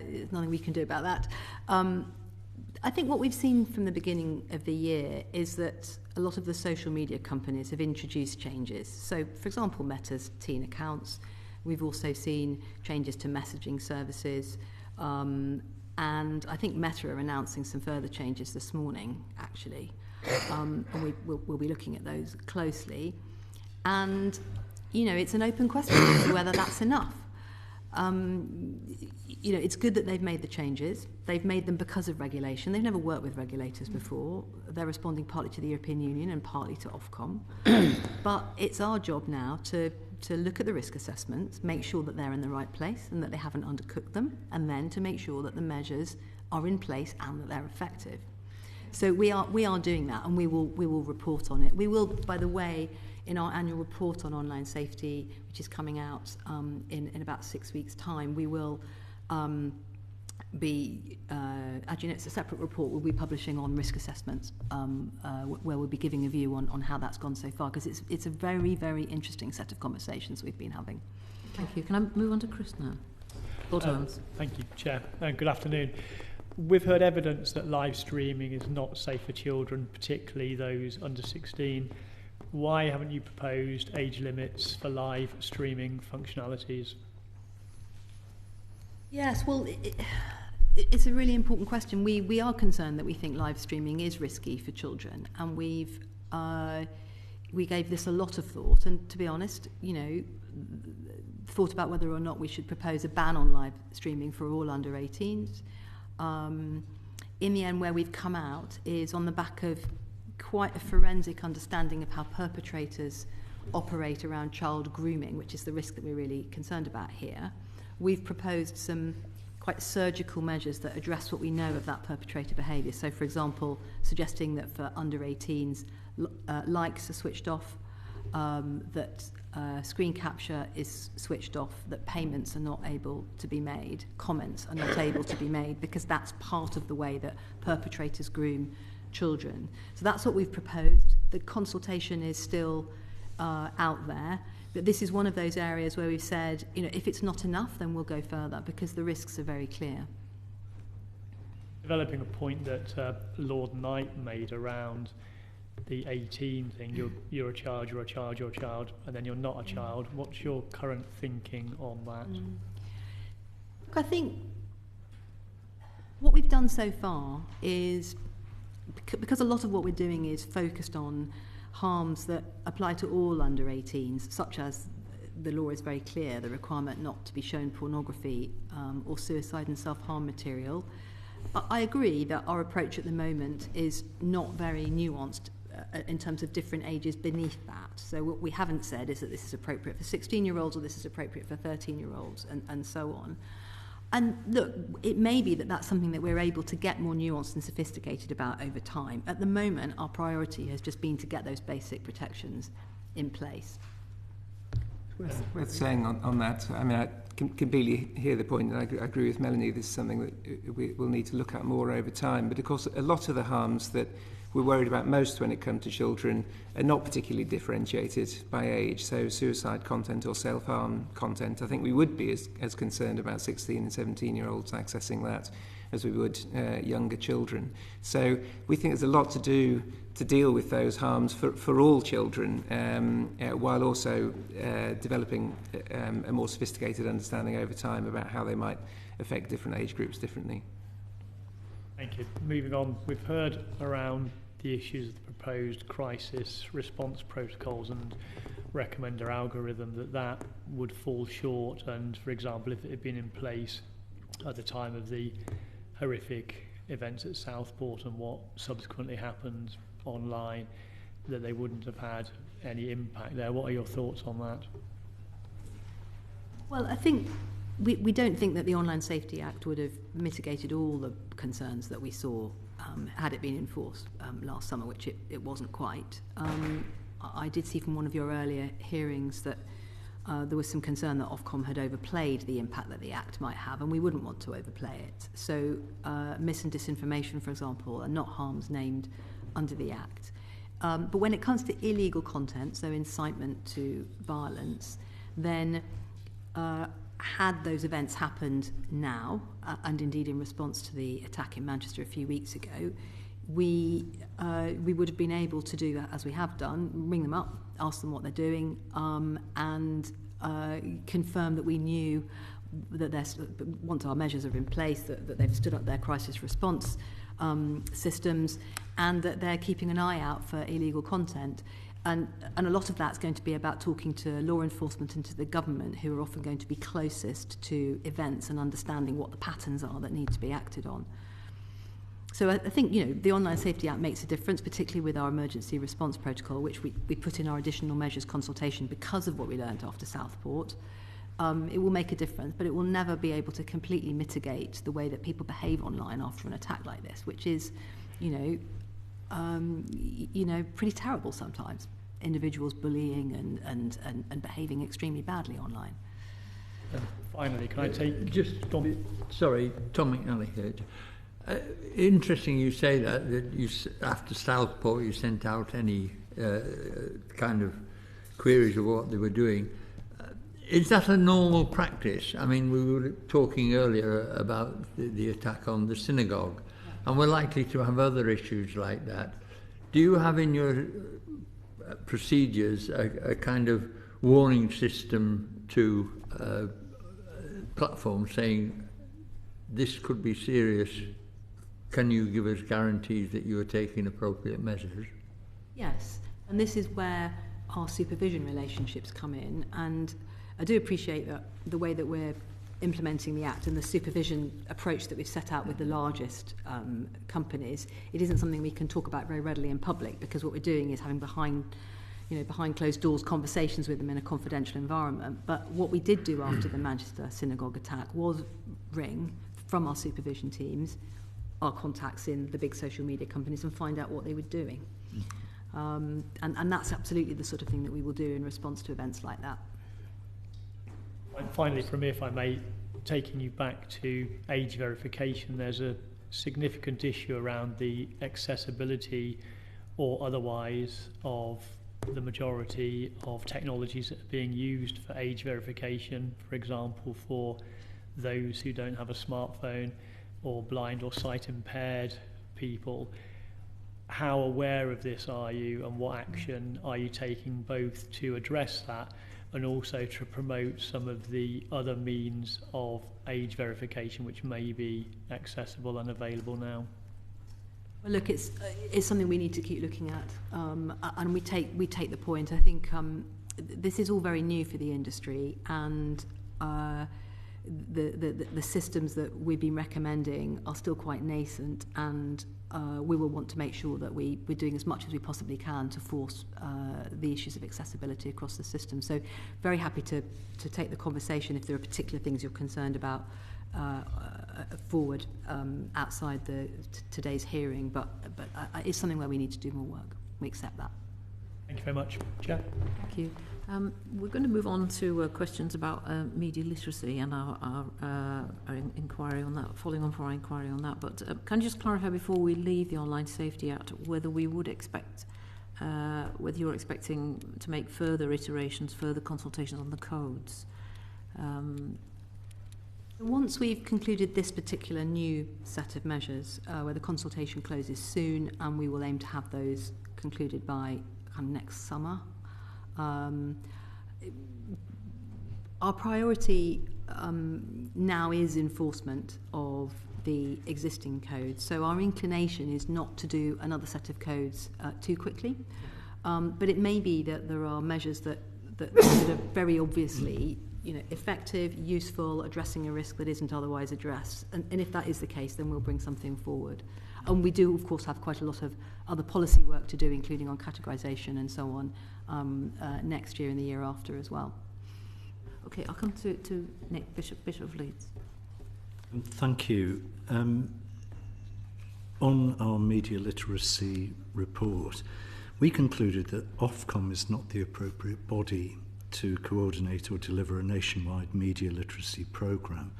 There's nothing we can do about that. I think what we've seen from the beginning of the year is that a lot of the social media companies have introduced changes. So, for example, Meta's teen accounts. We've also seen changes to messaging services. And I think Meta are announcing some further changes this morning, actually. And we'll be looking at those closely. And, you know, it's an open question as to whether that's enough. You know, it's good that they've made the changes. They've made them because of regulation. They've never worked with regulators before. They're responding partly to the European Union and partly to Ofcom. But it's our job now to look at the risk assessments, make sure that they're in the right place and that they haven't undercooked them, and then to make sure that the measures are in place and that they're effective. So we are doing that, and we will report on it. We will, by the way, in our annual report on online safety, which is coming out in about 6 weeks' time, we will be, as you know, it's a separate report we'll be publishing on risk assessments, where we'll be giving a view on how that's gone so far, because it's a very, very interesting set of conversations we've been having. Thank you. Can I move on to Chris now? Thank you, Chair. Good afternoon. We've heard evidence that live streaming is not safe for children, particularly those under 16. Why haven't you proposed age limits for live streaming functionalities? Yes, well, it's a really important question. We are concerned that we think live streaming is risky for children, and we gave this a lot of thought. And to be honest, you know, thought about whether or not we should propose a ban on live streaming for all under 18s. In the end, where we've come out is on the back of quite a forensic understanding of how perpetrators operate around child grooming, which is the risk that we're really concerned about here. We've proposed some quite surgical measures that address what we know of that perpetrator behaviour. So, for example, suggesting that for under 18s, likes are switched off, that screen capture is switched off, that payments are not able to be made, comments are not able to be made, because that's part of the way that perpetrators groom children. So that's what we've proposed. The consultation is still out there. But this is one of those areas where we've said, you know, if it's not enough, then we'll go further, because the risks are very clear. Developing a point that Lord Knight made around the 18 thing, you're a child, you're a child, you're a child, and then you're not a child. What's your current thinking on that? Look, I think what we've done so far is, because a lot of what we're doing is focused on harms that apply to all under 18s, such as the law is very clear, the requirement not to be shown pornography or suicide and self-harm material. I agree that our approach at the moment is not very nuanced in terms of different ages beneath that. So what we haven't said is that this is appropriate for 16-year-olds or this is appropriate for 13-year-olds and so on. And look, it may be that that's something that we're able to get more nuanced and sophisticated about over time. At the moment, our priority has just been to get those basic protections in place. Worth saying on that, I mean, I completely hear the point, and I agree with Melanie, this is something that we will need to look at more over time. But of course, a lot of the harms that we're worried about most when it comes to children are not particularly differentiated by age. So suicide content or self-harm content, I think we would be as concerned about 16 and 17-year-olds accessing that as we would younger children. So we think there's a lot to do to deal with those harms for all children, while also developing a more sophisticated understanding over time about how they might affect different age groups differently. Thank you. Moving on, we've heard around the issues of the proposed crisis response protocols and recommender algorithm that would fall short, and for example if it had been in place at the time of the horrific events at Southport and what subsequently happened online, that they wouldn't have had any impact there. What are your thoughts on that? Well, I think we don't think that the Online Safety Act would have mitigated all the concerns that we saw had it been enforced last summer, which it wasn't quite. I did see from one of your earlier hearings that there was some concern that Ofcom had overplayed the impact that the Act might have, and we wouldn't want to overplay it. So mis and disinformation, for example, are not harms named under the Act. But when it comes to illegal content, so incitement to violence, then had those events happened now, and indeed in response to the attack in Manchester a few weeks ago, we would have been able to do that, as we have done, ring them up, ask them what they're doing, and confirm that we knew that once our measures are in place, that they've stood up their crisis response systems, and that they're keeping an eye out for illegal content. And a lot of that's going to be about talking to law enforcement and to the government, who are often going to be closest to events and understanding what the patterns are that need to be acted on. So I think, the Online Safety Act makes a difference, particularly with our emergency response protocol, which we put in our additional measures consultation because of what we learned after Southport. It will make a difference, but it will never be able to completely mitigate the way that people behave online after an attack like this, which is, pretty terrible sometimes. Individuals bullying and behaving extremely badly online. Finally, can I take... Sorry, Tom McNally here. Interesting you say that you, after Southport, you sent out any kind of queries of what they were doing. Is that a normal practice? I mean, we were talking earlier about the attack on the synagogue, and we're likely to have other issues like that. Do you have in your procedures a kind of warning system to platforms saying this could be serious? Can you give us guarantees that you are taking appropriate measures? Yes, and this is where our supervision relationships come in, and I do appreciate that the way that we're implementing the Act and the supervision approach that we've set out with the largest companies, it isn't something we can talk about very readily in public, because what we're doing is having behind closed doors conversations with them in a confidential environment. But what we did do after the Manchester synagogue attack was ring from our supervision teams our contacts in the big social media companies and find out what they were doing. And that's absolutely the sort of thing that we will do in response to events like that. And finally, from me, if I may, taking you back to age verification, there's a significant issue around the accessibility or otherwise of the majority of technologies that are being used for age verification, for example, for those who don't have a smartphone or blind or sight impaired people. How aware of this are you, and what action are you taking both to address that and also to promote some of the other means of age verification which may be accessible and available now? Well, look, it's something we need to keep looking at, and we take the point. I think this is all very new for the industry, and the systems that we've been recommending are still quite nascent, and we will want to make sure that we're doing as much as we possibly can to force the issues of accessibility across the system. So very happy to take the conversation if there are particular things you're concerned about forward outside today's hearing, but it's something where we need to do more work. We accept that. Thank you very much. Chair. Thank you. We're going to move on to questions about media literacy and our inquiry on that, following on from our inquiry on that. But can you just clarify before we leave the Online Safety Act whether we would expect, whether you're expecting to make further iterations, further consultations on the codes? Once we've concluded this particular new set of measures, where the consultation closes soon, and we will aim to have those concluded by next summer. Our priority now is enforcement of the existing codes. So our inclination is not to do another set of codes too quickly. But it may be that there are measures that are very obviously effective, useful, addressing a risk that isn't otherwise addressed. And if that is the case, then we'll bring something forward. And we do, of course, have quite a lot of other policy work to do, including on categorisation and so on, next year and the year after as well. Okay, I'll come to Nick Bishop of Leeds. Thank you. On our media literacy report, we concluded that Ofcom is not the appropriate body to coordinate or deliver a nationwide media literacy programme,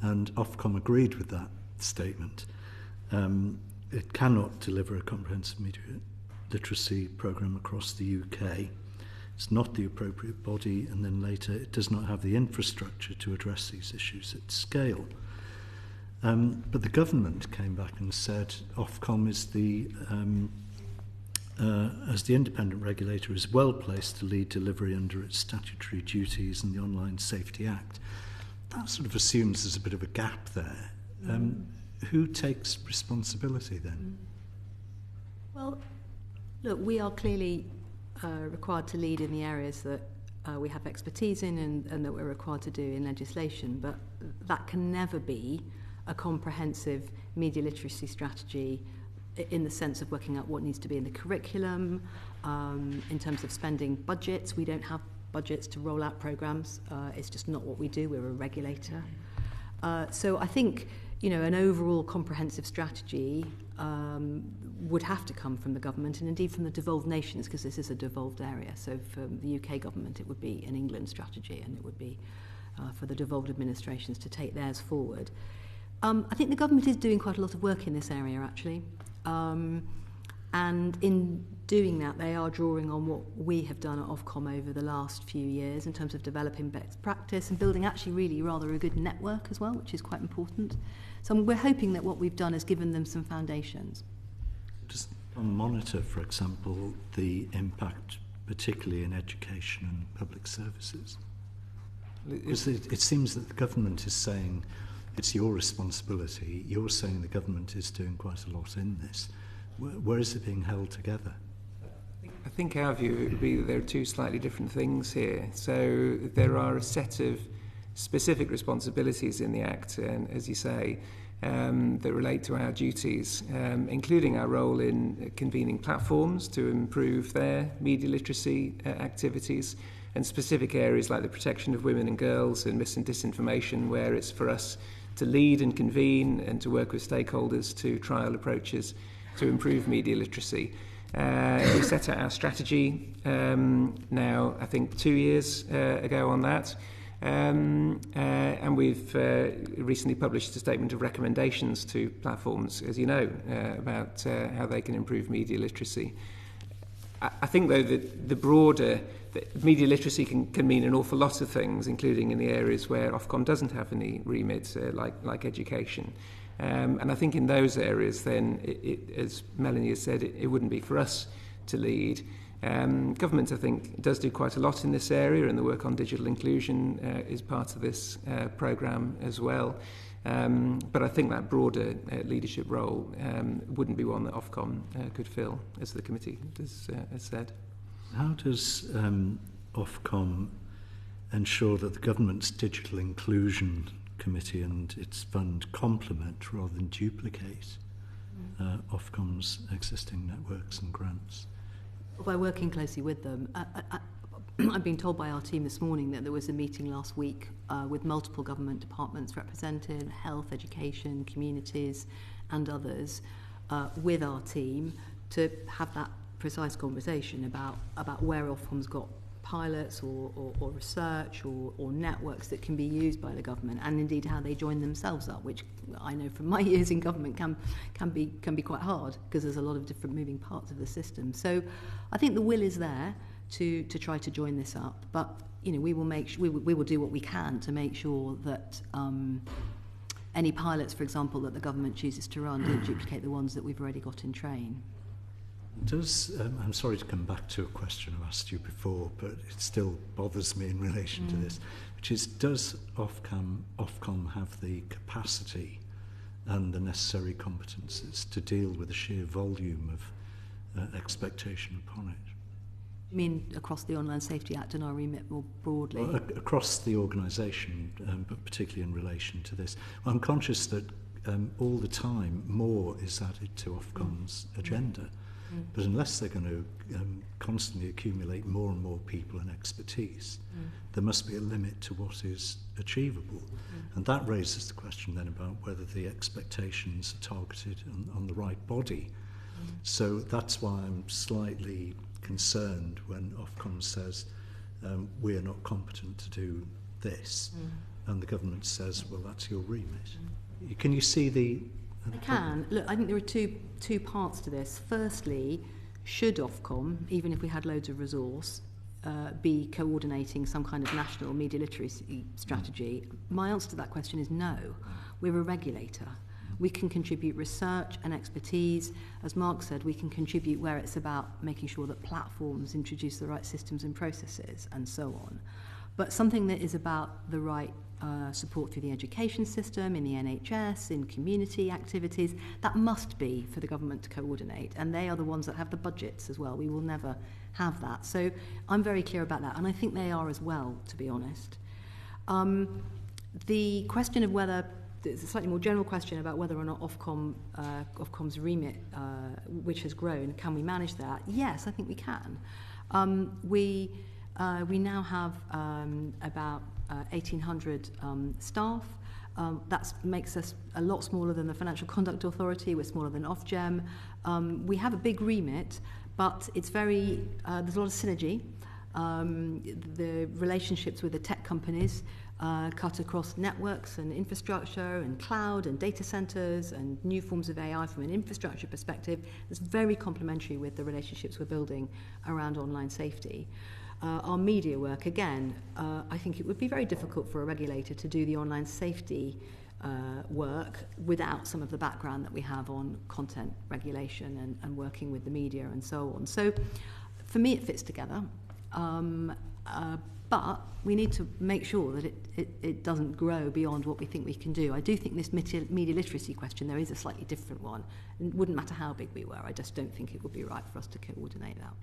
and Ofcom agreed with that statement. It cannot deliver a comprehensive media literacy programme across the UK. It's not the appropriate body, and then later it does not have the infrastructure to address these issues at scale. But the government came back and said Ofcom is as the independent regulator is well placed to lead delivery under its statutory duties and the Online Safety Act. That sort of assumes there's a bit of a gap there. Who takes responsibility then? Well, look, we are clearly required to lead in the areas that we have expertise in and that we're required to do in legislation, but that can never be a comprehensive media literacy strategy in the sense of working out what needs to be in the curriculum, in terms of spending budgets. We don't have budgets to roll out programmes. It's just not what we do. We're a regulator. So I think, an overall comprehensive strategy would have to come from the government and indeed from the devolved nations, because this is a devolved area. So for the UK government, it would be an England strategy, and it would be for the devolved administrations to take theirs forward. I think the government is doing quite a lot of work in this area, actually. And in doing that, they are drawing on what we have done at Ofcom over the last few years in terms of developing best practice and building actually really rather a good network as well, which is quite important. So we're hoping that what we've done has given them some foundations. Does one monitor, for example, the impact, particularly in education and public services? Because it seems that the government is saying it's your responsibility. You're saying the government is doing quite a lot in this. Where is it being held together? I think our view would be that there are two slightly different things here. So there are a set of specific responsibilities in the Act, and as you say, that relate to our duties, including our role in convening platforms to improve their media literacy activities, and specific areas like the protection of women and girls and mis and disinformation, where it's for us to lead and convene and to work with stakeholders to trial approaches to improve media literacy. We set out our strategy now, I think, 2 years ago on that. And we've recently published a statement of recommendations to platforms, as you know, about how they can improve media literacy. I think, though, that the broader media literacy can mean an awful lot of things, including in the areas where Ofcom doesn't have any remit, like education. And I think in those areas, then, as Melanie has said, it wouldn't be for us to lead. Government, I think, does do quite a lot in this area, and the work on digital inclusion is part of this programme as well. But I think that broader leadership role wouldn't be one that Ofcom could fill, as the committee has said. How does Ofcom ensure that the government's digital inclusion committee and its fund complement rather than duplicate Ofcom's existing networks and grants? By working closely with them. I've been told by our team this morning that there was a meeting last week with multiple government departments represented, health, education, communities and others, with our team to have that precise conversation about where Ofcom's got pilots or research or networks that can be used by the government, and indeed how they join themselves up, which I know from my years in government can be quite hard because there's a lot of different moving parts of the system. So I think the will is there to try to join this up, but we will do what we can to make sure that any pilots, for example, that the government chooses to run don't duplicate the ones that we've already got in train. I'm sorry to come back to a question I asked you before, but it still bothers me in relation to this, which is, does Ofcom have the capacity and the necessary competences to deal with the sheer volume of expectation upon it? You mean across the Online Safety Act and our remit more broadly? Well, across the organisation, but particularly in relation to this. Well, I'm conscious that all the time more is added to Ofcom's agenda. But unless they're going to constantly accumulate more and more people and expertise, there must be a limit to what is achievable. And that raises the question then about whether the expectations are targeted on the right body. So that's why I'm slightly concerned when Ofcom says we are not competent to do this, and the government says, well, that's your remit. Can you see the... I can. Look, I think there are two parts to this. Firstly, should Ofcom, even if we had loads of resource, be coordinating some kind of national media literacy strategy? My answer to that question is no. We're a regulator. We can contribute research and expertise. As Mark said, we can contribute where it's about making sure that platforms introduce the right systems and processes and so on. But something that is about the right support through the education system, in the NHS, in community activities, that must be for the government to coordinate, and they are the ones that have the budgets as well. We will never have that. So I'm very clear about that, and I think they are as well, to be honest. The question of whether, it's a slightly more general question about whether or not Ofcom's remit, which has grown, can we manage that? Yes, I think we can. We now have about 1,800 staff. That makes us a lot smaller than the Financial Conduct Authority. We're smaller than Ofgem. We have a big remit, but it's very there's a lot of synergy. The relationships with the tech companies cut across networks and infrastructure and cloud and data centres and new forms of AI from an infrastructure perspective. It's very complementary with the relationships we're building around online safety. Our media work, again, I think it would be very difficult for a regulator to do the online safety work without some of the background that we have on content regulation and working with the media and so on. So for me, it fits together. But we need to make sure that it doesn't grow beyond what we think we can do. I do think this media literacy question, there is a slightly different one. It wouldn't matter how big we were. I just don't think it would be right for us to coordinate that.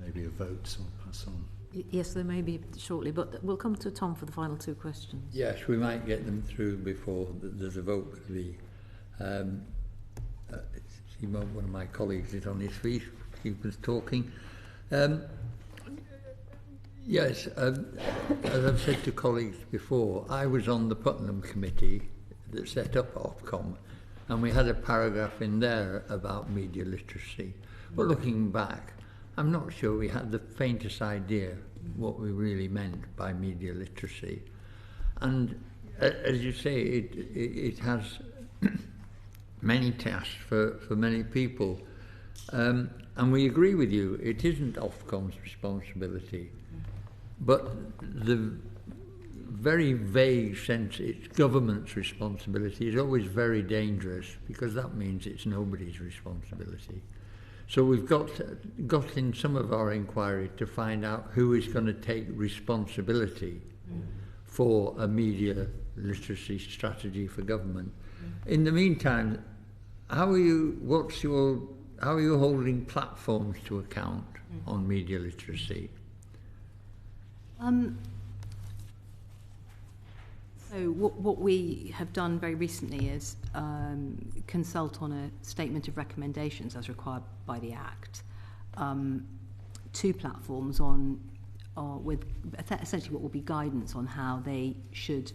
Maybe a vote, so I'll pass on. Yes, there may be shortly, but we'll come to Tom for the final two questions. Yes, we might get them through before there's a vote with the... one of my colleagues is on his feet. He was talking. Yes, as I've said to colleagues before, I was on the Putnam committee that set up Ofcom, and we had a paragraph in there about media literacy. But looking back, I'm not sure we had the faintest idea what we really meant by media literacy. And as you say, it has many tasks for many people. And we agree with you, it isn't Ofcom's responsibility. But the very vague sense it's government's responsibility is always very dangerous, because that means it's nobody's responsibility. So we've got in some of our inquiry to find out who is going to take responsibility for a media literacy strategy for government. In the meantime, how are you holding platforms to account on media literacy? So what we have done very recently is consult on a statement of recommendations as required by the Act 2 platforms on with essentially what will be guidance on how they should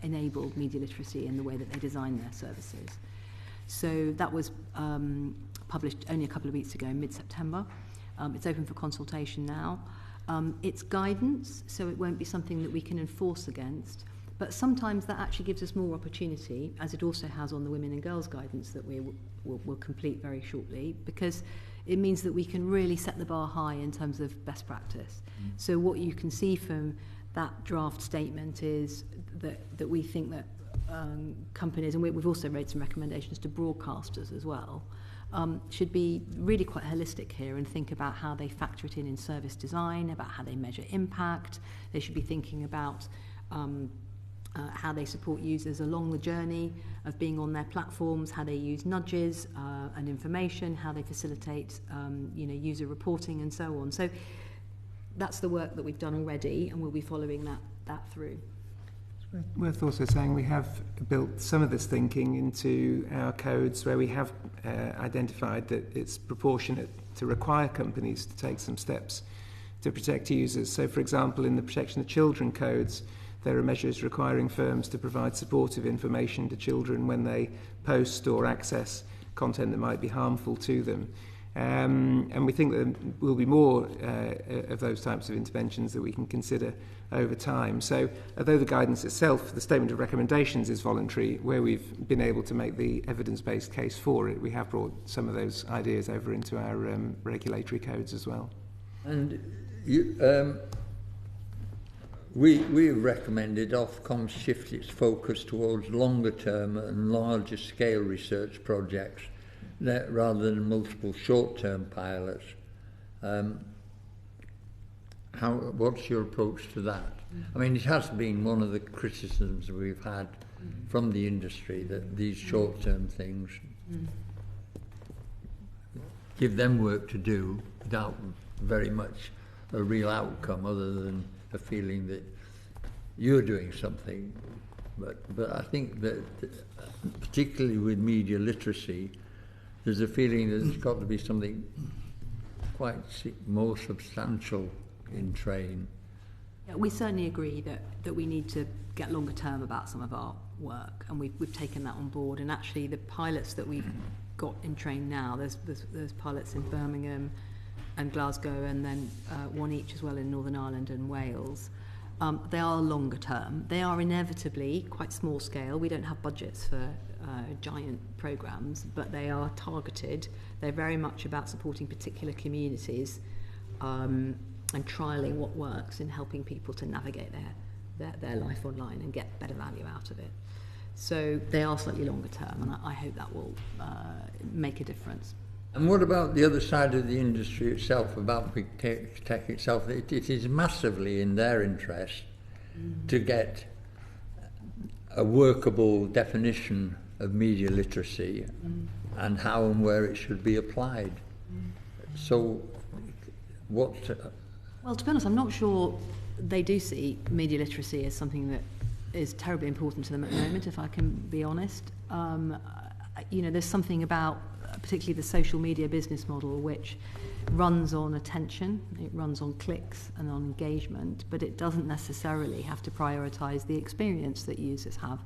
enable media literacy in the way that they design their services. So that was published only a couple of weeks ago, mid-September. It's open for consultation now. It's guidance, so it won't be something that we can enforce against, but sometimes that actually gives us more opportunity, as it also has on the women and girls guidance that we will complete very shortly, because it means that we can really set the bar high in terms of best practice. So what you can see from that draft statement is that we think that companies, and we've also made some recommendations to broadcasters as well, should be really quite holistic here and think about how they factor it in service design, about how they measure impact. They should be thinking about how they support users along the journey of being on their platforms, how they use nudges and information, how they facilitate user reporting and so on. So that's the work that we've done already, and we'll be following that through. Worth also saying we have built some of this thinking into our codes, where we have identified that it's proportionate to require companies to take some steps to protect users. So, for example, in the Protection of Children codes, there are measures requiring firms to provide supportive information to children when they post or access content that might be harmful to them. And we think there will be more of those types of interventions that we can consider over time. So although the guidance itself, the statement of recommendations, is voluntary, where we've been able to make the evidence-based case for it, we have brought some of those ideas over into our regulatory codes as well. And we recommended Ofcom shift its focus towards longer-term and larger-scale research projects rather than multiple short-term pilots. What's your approach to that? I mean, it has been one of the criticisms we've had from the industry, that these short-term things give them work to do without very much a real outcome other than a feeling that you're doing something. But I think that particularly with media literacy, there's a feeling that there's got to be something quite more substantial in train. Yeah, we certainly agree that we need to get longer term about some of our work, and we've taken that on board. And actually, the pilots that we've got in train now, there's pilots in Birmingham and Glasgow, and then one each as well in Northern Ireland and Wales. They are longer term. They are inevitably quite small scale. We don't have budgets for giant programs, but they are targeted. They're very much about supporting particular communities and trialling what works in helping people to navigate their life online and get better value out of it. So they are slightly longer term, and I hope that will make a difference. And what about the other side of the industry itself, about big tech itself? It is massively in their interest to get a workable definition of media literacy and how and where it should be applied. So what... Well, to be honest, I'm not sure they do see media literacy as something that is terribly important to them at the moment, if I can be honest. There's something about particularly the social media business model, which runs on attention, it runs on clicks and on engagement, but it doesn't necessarily have to prioritise the experience that users have,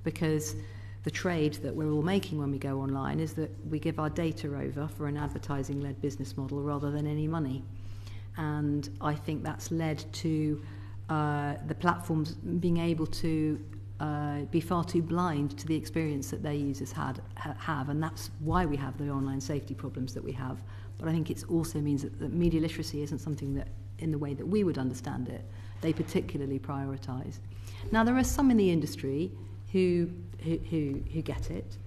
because the trade that we're all making when we go online is that we give our data over for an advertising-led business model rather than any money. And I think that's led to the platforms being able to be far too blind to the experience that their users have, and that's why we have the online safety problems that we have. But I think it also means that media literacy isn't something that, in the way that we would understand it, they particularly prioritise. Now, there are some in the industry who get it,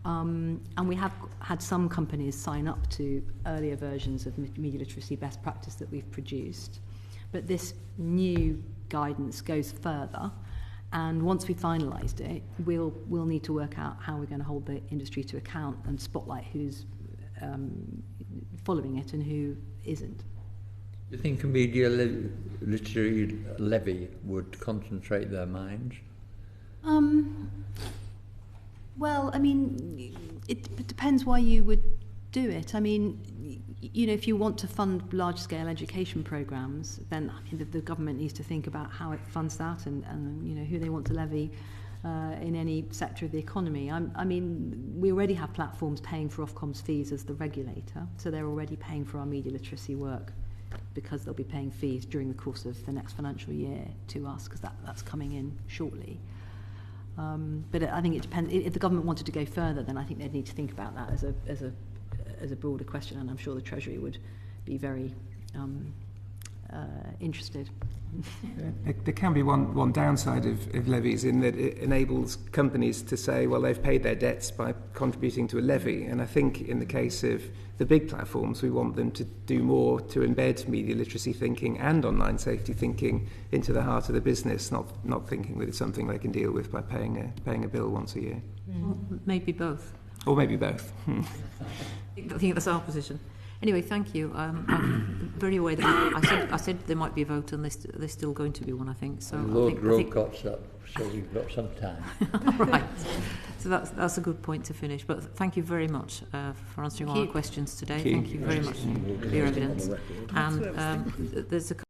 and we have had some companies sign up to earlier versions of media literacy best practice that we've produced. But this new guidance goes further. And once we've finalised it, we'll need to work out how we're going to hold the industry to account and spotlight who's following it and who isn't. Do you think a media literacy levy would concentrate their minds? Well, I mean, it depends why you would do it. I mean, you know, if you want to fund large-scale education programs, then I mean, the government needs to think about how it funds that and you know, who they want to levy in any sector of the economy. I mean, we already have platforms paying for Ofcom's fees as the regulator, so they're already paying for our media literacy work because they'll be paying fees during the course of the next financial year to us, because that's coming in shortly. But I think it depends. If the government wanted to go further, then I think they'd need to think about that as a broader question, and I'm sure the Treasury would be very interested. There can be one downside of levies in that it enables companies to say, well, they've paid their debts by contributing to a levy. And I think in the case of the big platforms, we want them to do more to embed media literacy thinking and online safety thinking into the heart of the business, not thinking that it's something they can deal with by paying a bill once a year. Or maybe both. Or maybe both. I think that's our position. Anyway, thank you. I'm very aware that I said there might be a vote, and there's still going to be one, I think. So Lord Grocot's up, so we've got some time. All right. So that's a good point to finish. But thank you very much for answering all our questions today. Thank you very much for your evidence. And there's a